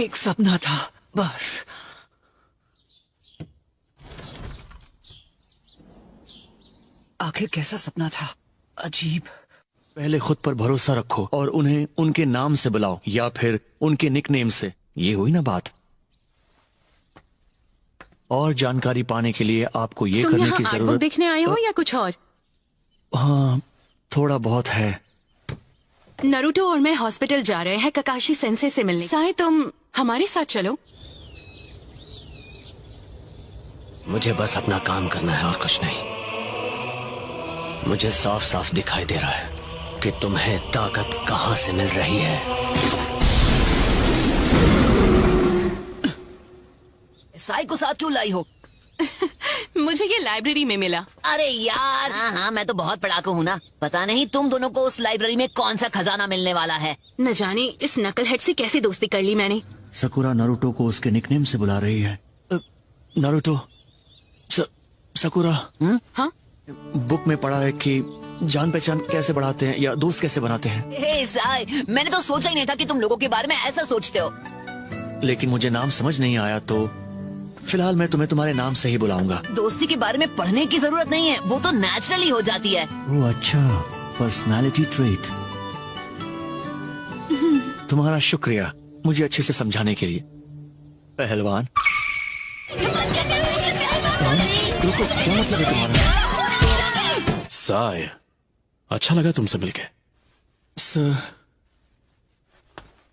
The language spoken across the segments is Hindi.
एक सपना था बस। आखिर कैसा सपना था? अजीब। पहले खुद पर भरोसा रखो और उन्हें उनके नाम से बुलाओ या फिर उनके निकनेम से। ये हुई ना बात। और जानकारी पाने के लिए आपको ये करने की तुम जरूरत। देखने आए हो या कुछ और? हाँ, थोड़ा बहुत है। नरूटो और मैं हॉस्पिटल जा रहे हैं ककाशी सेंसे से मिलने। साई तुम हमारे साथ चलो। मुझे बस अपना काम करना है और कुछ नहीं। मुझे साफ साफ दिखाई दे रहा है कि तुम्हें ताकत कहां से मिल रही है। साई को साथ क्यों लाई हो? मुझे ये लाइब्रेरी में मिला। अरे यार, हाँ, मैं तो बहुत पढ़ाकू हूँ ना। पता नहीं तुम दोनों को उस लाइब्रेरी में कौन सा खजाना मिलने वाला है। न जाने इस नकलहेड से कैसी दोस्ती कर ली मैंने। सकुरा नारुतो को उसके निकनेम से बुला रही है। Naruto, sakura. हाँ? बुक में पढ़ा है कि जान पहचान कैसे बढ़ाते हैं या दोस्त कैसे बनाते हैं। हे साई, मैंने तो सोचा ही नहीं था कि तुम लोगों के बारे में ऐसा सोचते हो। लेकिन मुझे नाम समझ नहीं आया तो फिलहाल मैं तुम्हें तुम्हारे नाम से ही बुलाऊंगा। दोस्ती के बारे में पढ़ने की जरूरत नहीं है, वो तो नेचुरली हो जाती है। ओह अच्छा, पर्सनालिटी ट्रेट। तुम्हारा शुक्रिया मुझे अच्छे से समझाने के लिए, पहलवान। रुको, क्या मतलब है तुम्हारा? साय, अच्छा लगा तुमसे मिलके। सर,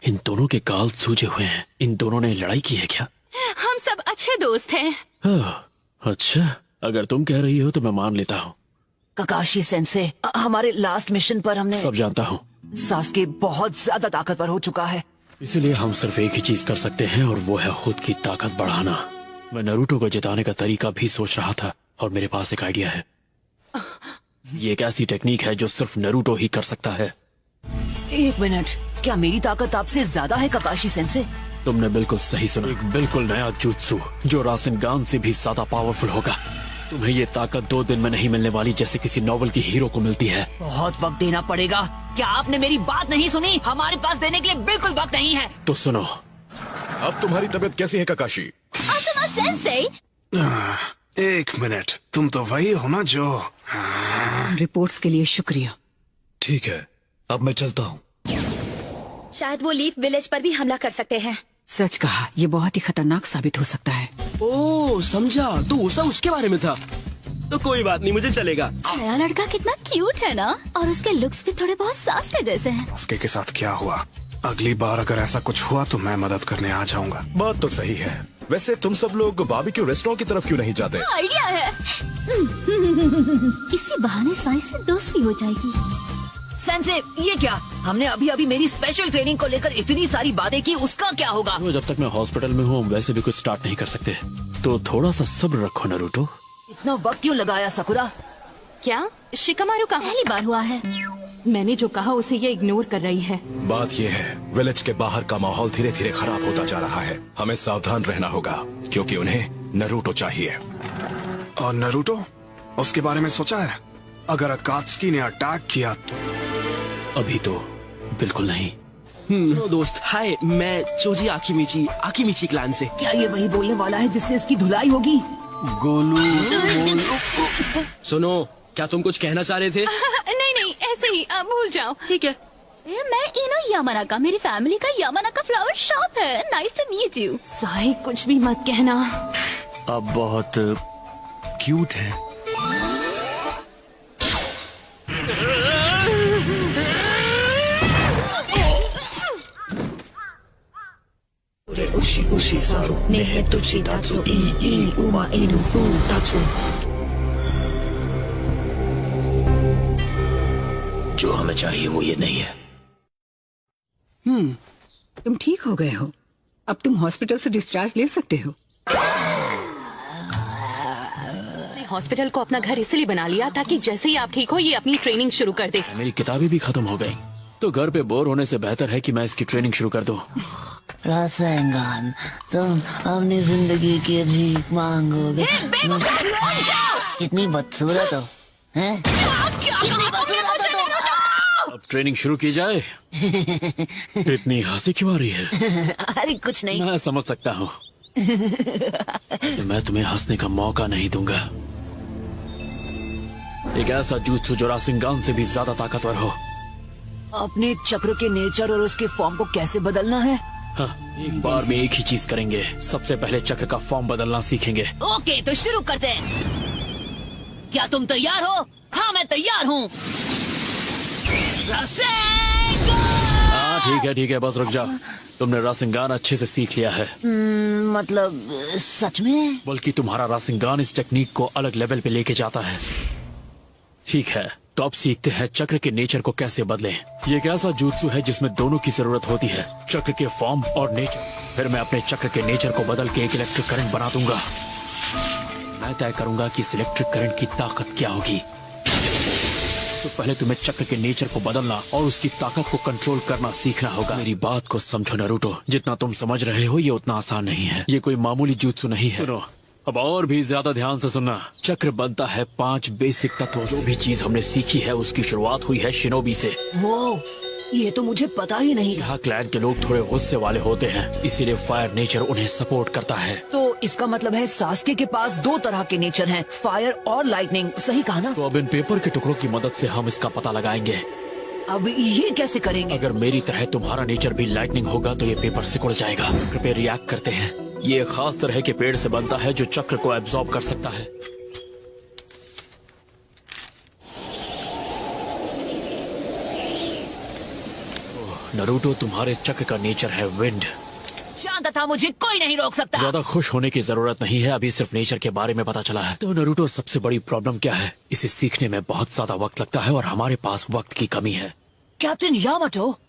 इन दोनों के गाल सूजे हुए हैं। इन दोनों ने लड़ाई की है क्या? हम सब अच्छे दोस्त हैं। अच्छा, अगर तुम कह रही हो तो मैं मान लेता हूँ। ककाशी सेंसे, हमारे लास्ट मिशन पर हमने सब जानता हूँ। सास्के बहुत ज्यादा ताकतवर हो चुका है। इसीलिए हम सिर्फ एक ही चीज कर सकते हैं और वो है खुद की ताकत बढ़ाना। मैं नारुतो को जिताने का तरीका भी सोच रहा था और मेरे पास एक आइडिया है। ये एक ऐसी टेक्निक है जो सिर्फ नारुतो ही कर सकता है। एक मिनट, क्या मेरी ताकत आपसे ज्यादा है ककाशी सेंसे? तुमने बिल्कुल सही सुना। एक बिल्कुल नया जुत्सु जो रासेनगान से भी ज्यादा पावरफुल होगा। तुम्हें ये ताकत 2 दिन में नहीं मिलने वाली जैसे किसी नॉवल की हीरो को मिलती है। बहुत वक्त देना पड़ेगा। क्या आपने मेरी बात नहीं सुनी? हमारे पास देने के लिए बिल्कुल वक्त नहीं है। तो सुनो। अब तुम्हारी तबीयत कैसी है ककाशी? आसमा सेंसे। एक मिनट, तुम तो वही हो ना जो। रिपोर्ट्स के लिए शुक्रिया। ठीक है, अब मैं चलता हूँ। शायद वो लीफ विलेज पर भी हमला कर सकते हैं। सच कहा, ये बहुत ही खतरनाक साबित हो सकता है। ओह समझा, तो उसा उसके बारे में था। तो कोई बात नहीं, मुझे चलेगा। नया लड़का कितना क्यूट है ना, और उसके लुक्स भी थोड़े बहुत सास्के जैसे हैं। सास्के के साथ क्या हुआ? अगली बार अगर ऐसा कुछ हुआ तो मैं मदद करने आ जाऊंगा। बात तो सही है। वैसे तुम सब लोग बारबेक्यू रेस्टोरेंट की तरफ क्यों नहीं जाते? आइडिया है। इसी बहाने साई से दोस्ती हो जाएगी। सेंसे, ये क्या? हमने अभी अभी मेरी स्पेशल ट्रेनिंग को लेकर इतनी सारी बातें की, उसका क्या होगा? तो जब तक मैं हॉस्पिटल में हूँ वैसे भी कुछ स्टार्ट नहीं कर सकते, तो थोड़ा सा सब्र रखो नारुतो। इतना वक्त क्यों लगाया सकुरा? क्या शिकामारू का पहली बार हुआ है। मैंने जो कहा उसे ये इग्नोर कर रही है। बात ये है, विलेज के बाहर का माहौल धीरे धीरे खराब होता जा रहा है। हमें सावधान रहना होगा क्योंकि उन्हें नारुतो चाहिए। और नारुतो, उसके बारे में सोचा है? अगर अकात्सुकी ने अटैक किया तो? अभी तो बिल्कुल नहीं। दोस्त हाय, मैं चोजी आकिमिची क्लान से। क्या ये वही बोलने वाला है जिससे इसकी धुलाई होगी? गोलू। सुनो, क्या तुम कुछ कहना चाह रहे थे? नहीं, ऐसे ही भूल जाओ। ठीक है। मैं इनो यामानाका, मेरी फैमिली का यामानाका फ्लावर शॉप है। Nice to meet you. Sai कुछ भी मत कहना। अब बहुत क्यूट है। उशी सारू नेहे तुची तात्सु ई उमा इनु उ तात्सु। जो हमें चाहिए वो ये नहीं है। तुम ठीक हो गए हो, अब तुम हॉस्पिटल से डिस्चार्ज ले सकते हो। हॉस्पिटल को अपना घर इसलिए बना लिया ताकि जैसे ही आप ठीक हो ये अपनी ट्रेनिंग शुरू कर दे। मेरी किताबें भी खत्म हो गई, तो घर पे बोर होने से बेहतर है कि मैं इसकी ट्रेनिंग शुरू कर दूं। रासेंगान, तुम अपनी जिंदगी की भीख मांगोगे। कितनी बदसूरत हो, हैं? अब ट्रेनिंग शुरू की जाए। इतनी हंसी क्यों आ रही है? अरे कुछ नहीं। मैं समझ सकता हूँ। मैं तुम्हें हंसने का मौका नहीं दूंगा। एक ऐसा जुत्सु जो रासिंगान से भी ज्यादा ताकतवर हो। अपने चक्र के नेचर और उसके फॉर्म को कैसे बदलना है? हाँ, एक बार में एक ही चीज करेंगे। सबसे पहले चक्र का फॉर्म बदलना सीखेंगे। ओके, तो शुरू करते हैं। क्या तुम तैयार हो? हाँ, मैं तैयार हूँ। हाँ ठीक है, बस रुक जाओ। तुमने रासिंगान अच्छे से सीख लिया है। मतलब सच में? बल्कि तुम्हारा रासिंगान इस टेक्निक को अलग लेवल पे लेके जाता है। ठीक है, तो अब सीखते हैं चक्र के नेचर को कैसे बदलें। ये एक ऐसा जुत्सु है जिसमें दोनों की जरूरत होती है, चक्र के फॉर्म और नेचर। फिर मैं अपने चक्र के नेचर को बदल के एक इलेक्ट्रिक करंट बना दूंगा। मैं तय करूंगा कि इस इलेक्ट्रिक करंट की ताकत क्या होगी। तो पहले तुम्हें चक्र के नेचर को बदलना और उसकी ताकत को कंट्रोल करना सीखना होगा। मेरी बात को समझो नारुतो, जितना तुम समझ रहे हो ये उतना आसान नहीं है। ये कोई मामूली जुत्सु नहीं है। सुनो, अब और भी ज्यादा ध्यान से सुनना। चक्र बनता है 5 बेसिक तत्वों से। जो भी चीज हमने सीखी है उसकी शुरुआत हुई है शिनोबी से। वो ये तो मुझे पता ही नहीं। यहाँ क्लैन के लोग थोड़े गुस्से वाले होते हैं, इसीलिए फायर नेचर उन्हें सपोर्ट करता है। तो इसका मतलब है सास्के के पास 2 तरह के नेचर हैं, फायर और लाइटनिंग। सही कहा ना? तो अब इन पेपर के टुकड़ों की मदद से हम इसका पता लगाएंगे। अब ये कैसे करेंगे? अगर मेरी तरह तुम्हारा नेचर भी लाइटनिंग होगा तो ये पेपर सिकुड़ जाएगा। कृपया रिएक्ट करते हैं। ये एक खास तरह के पेड़ से बनता है जो चक्र को एब्जॉर्ब कर सकता है। नारुतो, तुम्हारे चक्र का नेचर है विंड। शांत था, मुझे कोई नहीं रोक सकता। ज्यादा खुश होने की जरूरत नहीं है, अभी सिर्फ नेचर के बारे में पता चला है। तो नारुतो, सबसे बड़ी प्रॉब्लम क्या है? इसे सीखने में बहुत ज्यादा वक्त लगता है और हमारे पास वक्त की कमी है। कैप्टन यामाटो,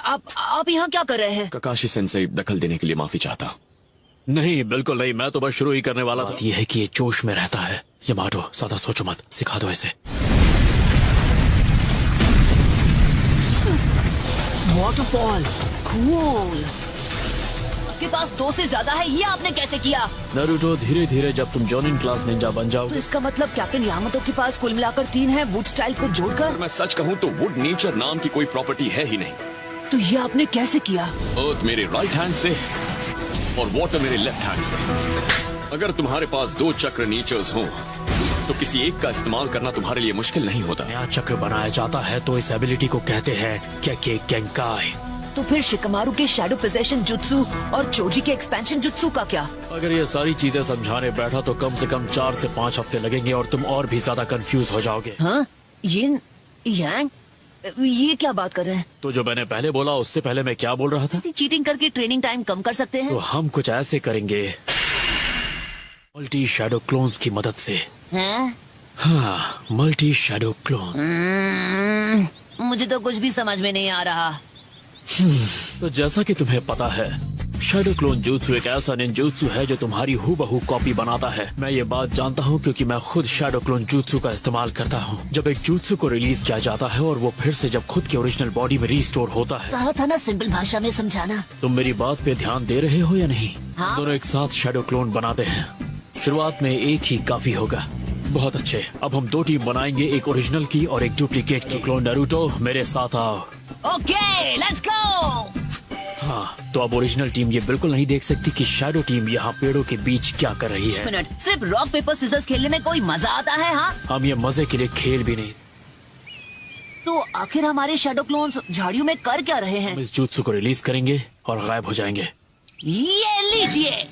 आप यहाँ क्या कर रहे हैं? ककाशी सेंसेई दखल देने के लिए माफी चाहता। नहीं, बिल्कुल नहीं, मैं तो बस शुरू ही करने वाला था। ये है कि ये जोश में रहता है। यामाटो, ज्यादा सोचो मत, सिखा दो इसे। Waterfall, cool. आपके पास 2 से ज्यादा है, ये आपने कैसे किया? नारुतो, धीरे धीरे जब तुम जॉनिन क्लास निंजा बन तो जाओगे। इसका मतलब कैप्टन यामाटो के पास कुल मिलाकर 3 है, वुड स्टाइल को जोड़कर। मैं सच कहूँ तो वुड नेचर नाम की कोई प्रॉपर्टी है ही नहीं। तो ये आपने कैसे किया? अर्थ मेरे राइट हैंड से और वाटर मेरे लेफ्ट हैंड से। अगर तुम्हारे पास 2 चक्र नेचर्स हों तो किसी एक का इस्तेमाल करना तुम्हारे लिए मुश्किल नहीं होता। नया चक्र बनाया जाता है तो इस एबिलिटी को कहते हैं केके गेंकाई। तो फिर शिकमारू के शैडो पोजेशन जुत्सु और चोजी के एक्सपेंशन जुत्सु का क्या? अगर ये सारी चीजें समझाने बैठा तो कम से कम 4 से 5 हफ्ते लगेंगे और तुम और भी ज्यादा कंफ्यूज हो जाओगे। हाँ? ये क्या बात कर रहे हैं? तो जो मैंने पहले बोला उससे पहले मैं क्या बोल रहा था? चीटिंग करके ट्रेनिंग टाइम कम कर सकते हैं। तो हम कुछ ऐसे करेंगे मल्टी शैडो क्लोन्स की मदद से। हैं? हाँ, मल्टी शैडो क्लोन। मुझे तो कुछ भी समझ में नहीं आ रहा। तो जैसा कि तुम्हें पता है, शैडो क्लोन जुत्सु एक ऐसा निंजुत्सु है जो तुम्हारी हूबहू कॉपी बनाता है। मैं ये बात जानता हूँ क्योंकि मैं खुद शैडो क्लोन जुत्सु का इस्तेमाल करता हूँ। जब एक जुत्सु को रिलीज किया जाता है और वो फिर से जब खुद की ओरिजिनल बॉडी में रीस्टोर होता है। कहा था ना सिंपल भाषा में समझाना। तुम मेरी बात पे ध्यान दे रहे हो या नहीं? हाँ। दोनों एक साथ शैडो क्लोन बनाते हैं। शुरुआत में एक ही काफी होगा। बहुत अच्छे, अब हम 2 टीम बनाएंगे, एक ओरिजिनल की और एक डुप्लीकेट की। क्लोन नारुतो, मेरे साथ आओ। Okay, let's go. हाँ, तो अब ओरिजिनल टीम ये बिल्कुल नहीं देख सकती कि शैडो टीम यहाँ पेड़ों के बीच क्या कर रही है। मिनट, सिर्फ रॉक पेपर सीजर्स खेलने में कोई मजा आता है? हाँ, हम ये मजे के लिए खेल भी नहीं। तो आखिर हमारे शैडो क्लोन्स झाड़ियों में कर क्या रहे हैं? हम इस जुत्सु को रिलीज करेंगे और गायब हो जाएंगे। ये लीजिए।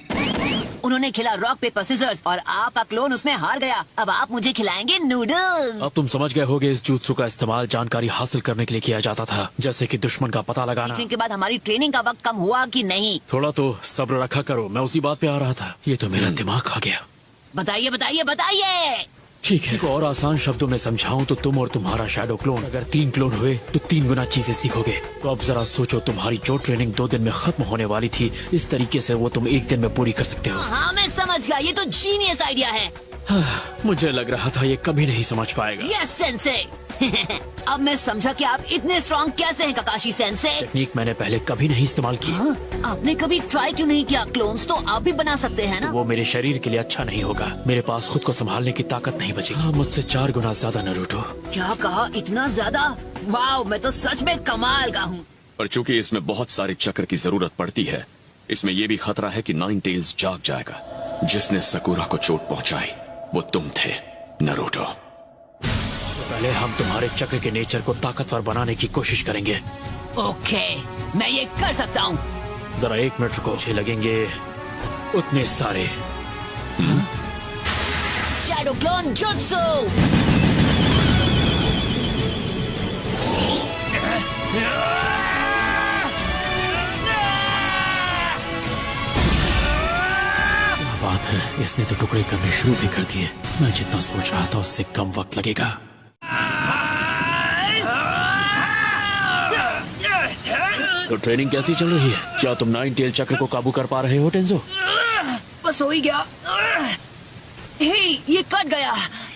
उन्होंने खेला रॉक पेपर सीजर्स और आपका क्लोन उसमें हार गया। अब आप मुझे खिलाएंगे नूडल्स। अब तुम समझ गए होगे इस जुत्सु का इस्तेमाल जानकारी हासिल करने के लिए किया जाता था, जैसे कि दुश्मन का पता लगाना। के बाद हमारी ट्रेनिंग का वक्त कम हुआ कि नहीं? थोड़ा तो सब्र रखा करो, मैं उसी बात पे आ रहा था। ये तो मेरा दिमाग खा गया। बताइए बताइए बताइए। ठीक है, और आसान शब्दों में समझाऊं तो तुम और तुम्हारा शैडो क्लोन अगर 3 क्लोन हुए तो 3 गुना चीजें सीखोगे। तो अब जरा सोचो, तुम्हारी जो ट्रेनिंग 2 दिन में खत्म होने वाली थी, इस तरीके से वो तुम 1 दिन में पूरी कर सकते हो। हाँ, मैं समझ गया, ये तो जीनियस आइडिया है। मुझे लग रहा था ये कभी नहीं समझ पाएगा। Yes sensei. अब मैं समझा कि आप इतने स्ट्रॉन्ग कैसे हैं काकाशी सेंसे। टेक्निक मैंने पहले कभी नहीं इस्तेमाल की। हाँ? आपने कभी ट्राई क्यों नहीं किया? क्लोन्स तो आप भी बना सकते हैं ना। वो मेरे शरीर के लिए अच्छा नहीं होगा। मेरे पास खुद को संभालने की ताकत नहीं बचेगी। मुझसे 4 गुना ज्यादा नरूटो। क्या कहा? इतना ज्यादा? वाह, मैं तो सच में कमाल का हूँ। पर चूंकि इसमें बहुत सारे चक्र की जरूरत पड़ती है, इसमें यह भी खतरा है कि 9 टेल्स जाग जाएगा। जिसने सकुरा को चोट पहुंचाई वो तुम थे नरूटो। तो पहले हम तुम्हारे चक्र के नेचर को ताकतवर बनाने की कोशिश करेंगे। ओके, मैं ये कर सकता हूँ। जरा 1 मिनट रुको, मुझे लगेंगे उतने सारे। Shadow clone jutsu. बात है, इसने तो टुकड़े करने शुरू भी कर दिए। मैं जितना सोच रहा था उससे कम वक्त लगेगा। तो ट्रेनिंग कैसी चल रही है? क्या तुम 9 टेल चक्र को काबू कर पा रहे हो टेंजो? बस हो ही गया। हे, ये कट गया।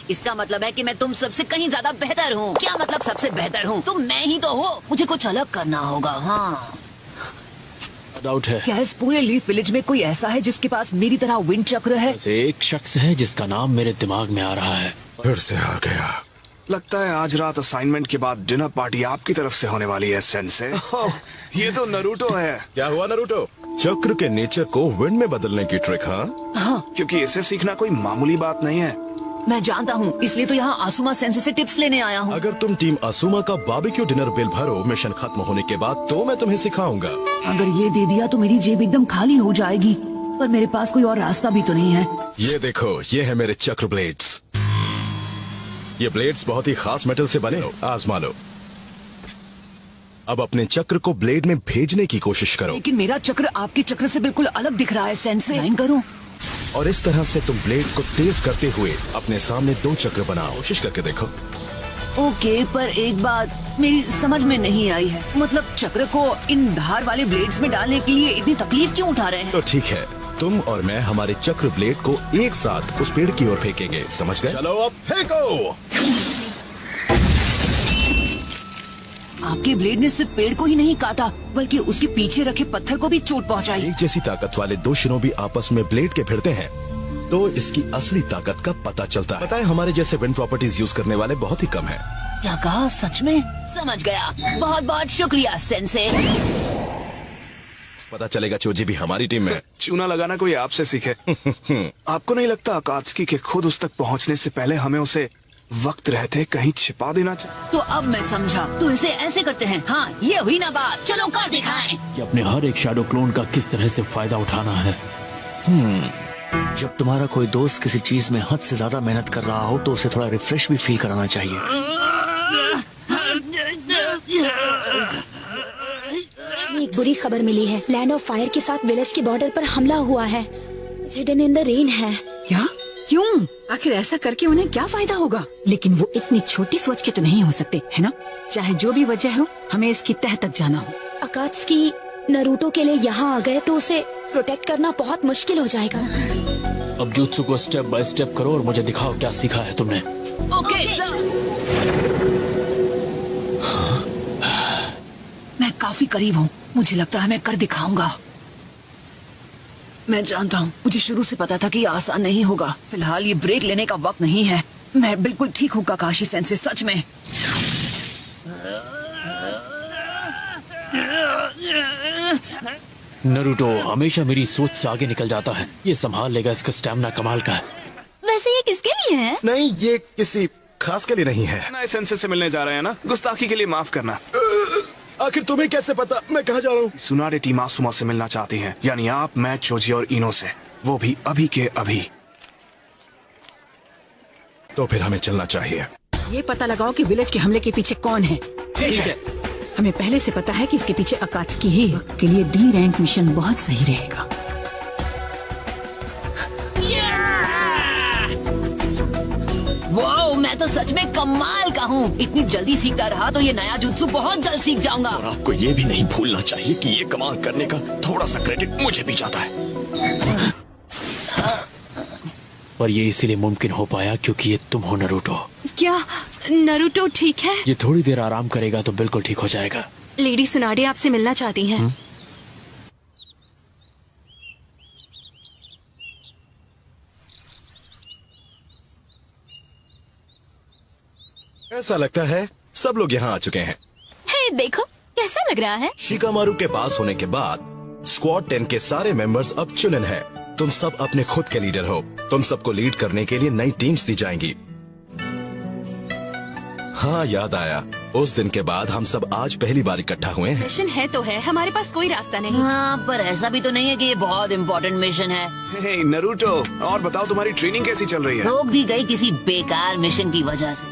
इसका मतलब है कि मैं तुम सबसे कहीं ज्यादा बेहतर हूँ। क्या मतलब सबसे बेहतर हूँ? तुम मैं ही तो हो। मुझे कुछ अलग करना होगा। हाँ, डाउट है। क्या इस पूरे लीफ विलेज में कोई ऐसा है जिसके पास मेरी तरह विंड चक्र है? बस एक शख्स है जिसका नाम मेरे दिमाग में आ रहा है। फिर से आ गया। लगता है आज रात असाइनमेंट के बाद डिनर पार्टी आपकी तरफ से होने वाली है सेंसे। ये तो नरूटो है। क्या हुआ नरूटो? चक्र के नेचर को विंड में बदलने की ट्रिक? हाँ, क्योंकि इसे सीखना कोई मामूली बात नहीं है। मैं जानता हूँ, इसलिए तो यहाँ आसुमा सेंसे से टिप्स लेने आया हूँ। अगर तुम टीम आसुमा का बारबेक्यू डिनर बिल भरो मिशन खत्म होने के बाद, तो मैं तुम्हें सिखाऊंगा। अगर ये दे दिया तो मेरी जेब एकदम खाली हो जाएगी, पर मेरे पास कोई और रास्ता भी तो नहीं है। ये देखो, ये है मेरे चक्र ब्लेड्स। ये ब्लेड्स बहुत ही खास मेटल से बने, आजमा लो। अब अपने चक्र को ब्लेड में भेजने की कोशिश करो। लेकिन मेरा चक्र आपके चक्र से बिल्कुल अलग दिख रहा है सेंसे। लाइन करूं? और इस तरह से तुम ब्लेड को तेज करते हुए अपने सामने 2 चक्र बनाओ। कोशिश करके देखो। ओके, पर एक बात मेरी समझ में नहीं आई है। मतलब चक्र को इन धार वाले ब्लेड्स में डालने के लिए इतनी तकलीफ क्यों उठा रहे हैं? तो ठीक है, तुम और मैं हमारे चक्र ब्लेड को एक साथ उस पेड़ की ओर फेंकेंगे, समझ गए? चलो अब फेंको। आपके ब्लेड ने सिर्फ पेड़ को ही नहीं काटा, बल्कि उसके पीछे रखे पत्थर को भी चोट पहुंचाई। एक जैसी ताकत वाले 2 शिनोबी आपस में ब्लेड के भिड़ते हैं तो इसकी असली ताकत का पता चलता है। पता है, हमारे जैसे विंड प्रॉपर्टीज यूज करने वाले बहुत ही कम हैं। क्या कहा? सच में? समझ गया। बहुत बहुत शुक्रिया सेंसे। पता चलेगा चोजी भी हमारी टीम में। चूना लगाना कोई आपसे सीखे। आपको नहीं लगता अकात्सुकी के खुद उस तक पहुंचने से पहले हमें उसे वक्त रहते कहीं छिपा देना चाहिए? तो अब मैं समझा। तो इसे ऐसे करते हैं। हाँ, ये हुई ना बात। चलो कर दिखाएं। कि अपने हर एक शैडो क्लोन का किस तरह से फायदा उठाना है। जब तुम्हारा कोई दोस्त किसी चीज में हद से ज्यादा मेहनत कर रहा हो तो उसे थोड़ा रिफ्रेश भी फील कराना चाहिए। एक बुरी खबर मिली है। लैंड ऑफ फायर के साथ विलेज के बॉर्डर पर हमला हुआ है। हिडन इन द रेन है। क्या? क्यों? आखिर ऐसा करके उन्हें क्या फायदा होगा? लेकिन वो इतनी छोटी सोच के तो नहीं हो सकते, है ना? चाहे जो भी वजह हो, हमें इसकी तह तक जाना हो। अकात्सुकी नरूटो के लिए यहाँ आ गए तो उसे प्रोटेक्ट करना बहुत मुश्किल हो जाएगा। अब जुत्सु को स्टेप बाय स्टेप करो और मुझे दिखाओ क्या सीखा है तुमने। Okay sir. मैं काफी करीब हूँ। मुझे लगता है मैं कर दिखाऊंगा। मैं जानता हूँ, मुझे शुरू से पता था कि ये आसान नहीं होगा। फिलहाल ये ब्रेक लेने का वक्त नहीं है। मैं बिल्कुल ठीक हूँ काकाशी सेंसे, सच में। नरूटो हमेशा मेरी सोच से आगे निकल जाता है। ये संभाल लेगा, इसका स्टैमिना कमाल का है। वैसे ये किसके लिए है? नहीं, ये किसी खास के लिए नहीं है। नए सेंसे से मिलने जा रहे हैं ना? गुस्ताखी के लिए माफ करना। आखिर तुम्हें कैसे पता मैं कहाँ जा रहा हूँ? सुनारे टीम आसुमा से मिलना चाहती हैं, यानी आप, मैं, चोजी और इनो से, वो भी अभी के अभी। तो फिर हमें चलना चाहिए। ये पता लगाओ कि विलेज के हमले के पीछे कौन है। ठीक है। हमें पहले से पता है कि इसके पीछे अकात्सुकी ही है। के लिए डी रैंक मिशन बहुत सही रहेगा। वाओ, मैं तो सच में कमाल का हूँ। इतनी जल्दी सीखता रहा तो ये नया जुत्सु बहुत जल्द सीख जाऊंगा। और आपको ये भी नहीं भूलना चाहिए कि ये कमाल करने का थोड़ा सा क्रेडिट मुझे भी जाता है। और ये इसीलिए मुमकिन हो पाया क्योंकि ये तुम हो नरूटो। क्या नरूटो ठीक है? ये थोड़ी देर आराम करेगा तो बिल्कुल ठीक हो जाएगा। लेडी सुनाडे आपसे मिलना चाहती हैं। ऐसा लगता है सब लोग यहाँ आ चुके हैं। हे देखो कैसा लग रहा है। शिकामारू के पास होने के बाद स्क्वाड 10 के सारे मेंबर्स अब चुनिन हैं। तुम सब अपने खुद के लीडर हो। तुम सबको लीड करने के लिए नई टीम्स दी जाएंगी। हाँ, याद आया, उस दिन के बाद हम सब आज पहली बार इकट्ठा हुए हैं। मिशन है तो है, हमारे पास कोई रास्ता नहीं। हाँ, पर ऐसा भी तो नहीं है कि ये बहुत इम्पोर्टेंट मिशन है। हे नरूटो, और बताओ तुम्हारी ट्रेनिंग कैसी चल रही है? रोक दी गई किसी बेकार मिशन की वजह से।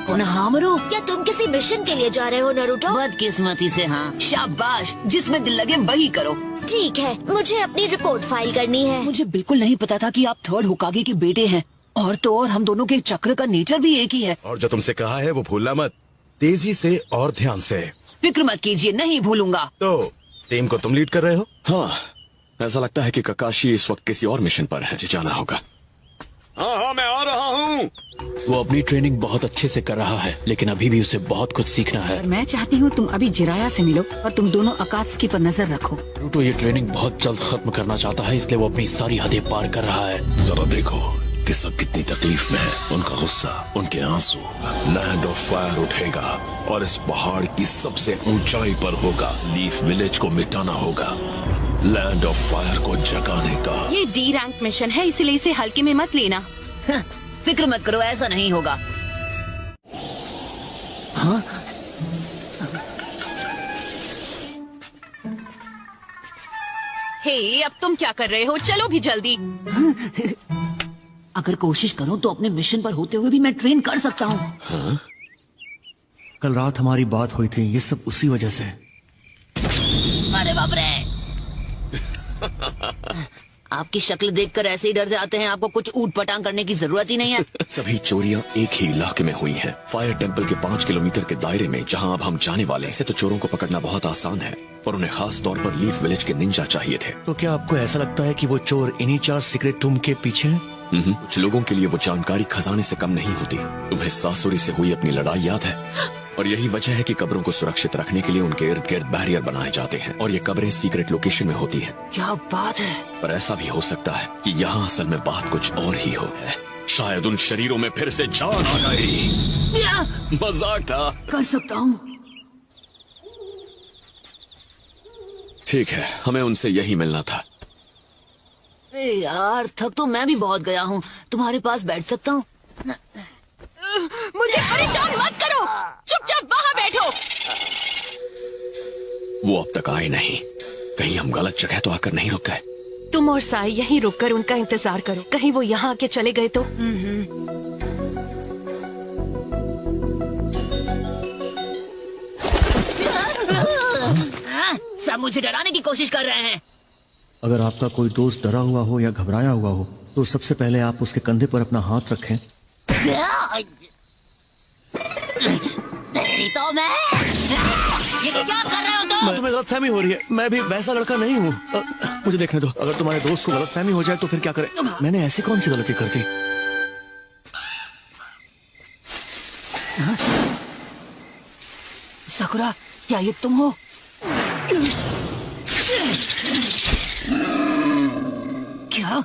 कोनोहामारू, क्या तुम किसी मिशन के लिए जा रहे हो नरूटो? बदकिस्मती से हाँ। शाबाश, जिसमें दिल लगे वही करो। ठीक है, मुझे अपनी रिपोर्ट फाइल करनी है। मुझे बिल्कुल नहीं पता था कि आप थर्ड होकागे के बेटे हैं। और तो और हम दोनों के चक्र का नेचर भी एक ही है। और जो तुमसे कहा है वो भूलना मत। तेजी से और ध्यान से। फिक्र मत कीजिए, नहीं भूलूंगा। तो टीम को तुम लीड कर रहे हो? हाँ, ऐसा लगता है कि ककाशी इस वक्त किसी और मिशन पर है। मुझे जाना होगा। हाँ, मैं आ रहा हूँ। वो अपनी ट्रेनिंग बहुत अच्छे से कर रहा है, लेकिन अभी भी उसे बहुत कुछ सीखना है। मैं चाहती हूँ तुम अभी जिराया से मिलो और तुम दोनों अकात्सुकी पर नजर रखो। नरूटो ये ट्रेनिंग बहुत जल्द खत्म करना चाहता है, इसलिए वो अपनी सारी हदें पार कर रहा है। जरा देखो कि सब कितनी तकलीफ में है। उनका गुस्सा, उनके आंसू। लैंड ऑफ फायर उठेगा और इस पहाड़ की सबसे ऊंचाई पर होगा। लीफ विलेज को मिटाना होगा, लैंड ऑफ फायर को जगाने का। ये डी रैंक मिशन है, इसलिए इसे हल्के में मत लेना। फिक्र मत करो, ऐसा नहीं होगा। हाँ? हे, अब तुम क्या कर रहे हो? चलो भी जल्दी। अगर कोशिश करूं तो अपने मिशन पर होते हुए भी मैं ट्रेन कर सकता हूँ। हाँ? कल रात हमारी बात हुई थी, ये सब उसी वजह से। अरे बाप रे। आपकी शक्ल देखकर ऐसे ही डर जाते हैं। आपको कुछ ऊट पटांग करने की जरूरत ही नहीं है। सभी चोरियां एक ही इलाके में हुई हैं। फायर टेंपल के 5 किलोमीटर के दायरे में, जहां अब हम जाने वाले हैं। ऐसे तो चोरों को पकड़ना बहुत आसान है, पर उन्हें खास तौर पर लीफ विलेज के निंजा चाहिए थे। तो क्या आपको ऐसा लगता है कि वो चोर इन्हीं 4 सीक्रेट टूम के पीछे हैं? कुछ लोगों के लिए वो जानकारी खजाने से कम नहीं होती। तुम्हें सासुरी से हुई अपनी लड़ाई याद है? और यही वजह है कि कब्रों को सुरक्षित रखने के लिए उनके इर्द गिर्द बैरियर बनाए जाते हैं, और ये कब्रें सीक्रेट लोकेशन में होती हैं। क्या बात है। पर ऐसा भी हो सकता है कि यहाँ असल में बात कुछ और ही हो है। शायद उन शरीरों में फिर से जान आ गई। मजाक था। कर सकता हूँ। ठीक है, हमें उनसे यही मिलना था। अरे यार, थक तो मैं भी बहुत गया हूँ। तुम्हारे पास बैठ सकता हूँ? मुझे परेशान मत करो, चुपचाप वहाँ बैठो। वो अब तक आए नहीं। कहीं हम गलत जगह तो आकर नहीं रुक गए। तुम और साई यहीं रुककर उनका इंतजार करो। कहीं वो यहाँ आके चले गए तो। सब मुझे डराने की कोशिश कर रहे हैं। अगर आपका कोई दोस्त डरा हुआ हो या घबराया हुआ हो तो सबसे पहले आप उसके कंधे पर अपना हाथ रखें। तेरी तो मैं। ये क्या कर रहे हो तुम? तुम्हें गलतफहमी हो रही है, मैं भी वैसा लड़का नहीं हूँ। मुझे देखने दो। अगर तुम्हारे दोस्त को गलतफहमी हो जाए तो फिर क्या करें? मैंने ऐसी कौन सी गलती कर दी? सकुरा, क्या ये तुम हो? क्या?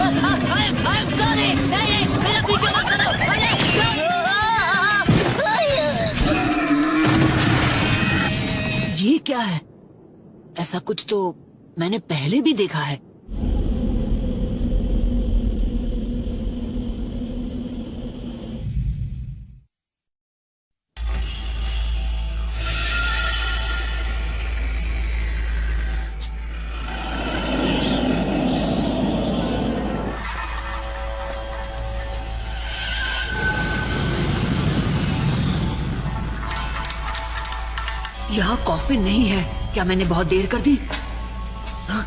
I'm sorry. नहीं, मेरा पीछे मत करो। ये क्या है? ऐसा कुछ तो मैंने पहले भी देखा है। यहाँ कॉफी नहीं है। क्या मैंने बहुत देर कर दी? हाँ?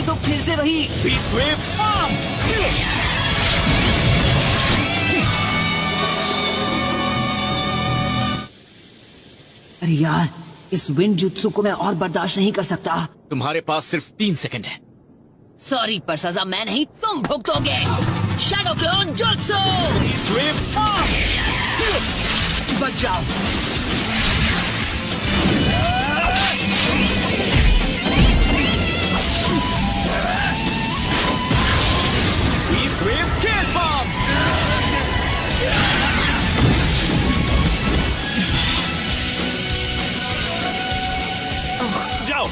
तो फिर से वही बीस्ट वेव अरे यार, इस विंड जुत्सु को मैं और बर्दाश्त नहीं कर सकता। तुम्हारे पास सिर्फ 3 सेकंड है। सॉरी, पर सजा मैं नहीं, तुम भुगतोगे। शैडो क्लोन जुत्सु, बच जाओ। बीस्ट वेव किल बॉम्ब। जाओ।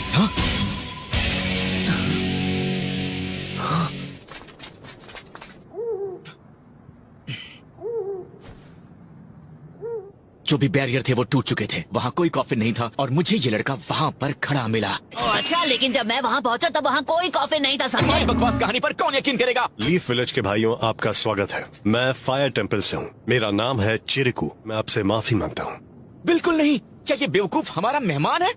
जो भी बैरियर थे वो टूट चुके थे। वहाँ कोई कॉफिन नहीं था और मुझे ये लड़का वहाँ पर खड़ा मिला। अच्छा, लेकिन जब मैं वहाँ पहुँचा तब वहाँ कोई कॉफिन नहीं था, समझे? बकवास कहानी पर कौन यकीन करेगा? लीफ विलेज के भाइयों, आपका स्वागत है। मैं फायर टेम्पल से हूँ। मेरा नाम है चिरिकू। मैं आपसे माफी मांगता हूँ। बिल्कुल नहीं। क्या ये बेवकूफ हमारा मेहमान है?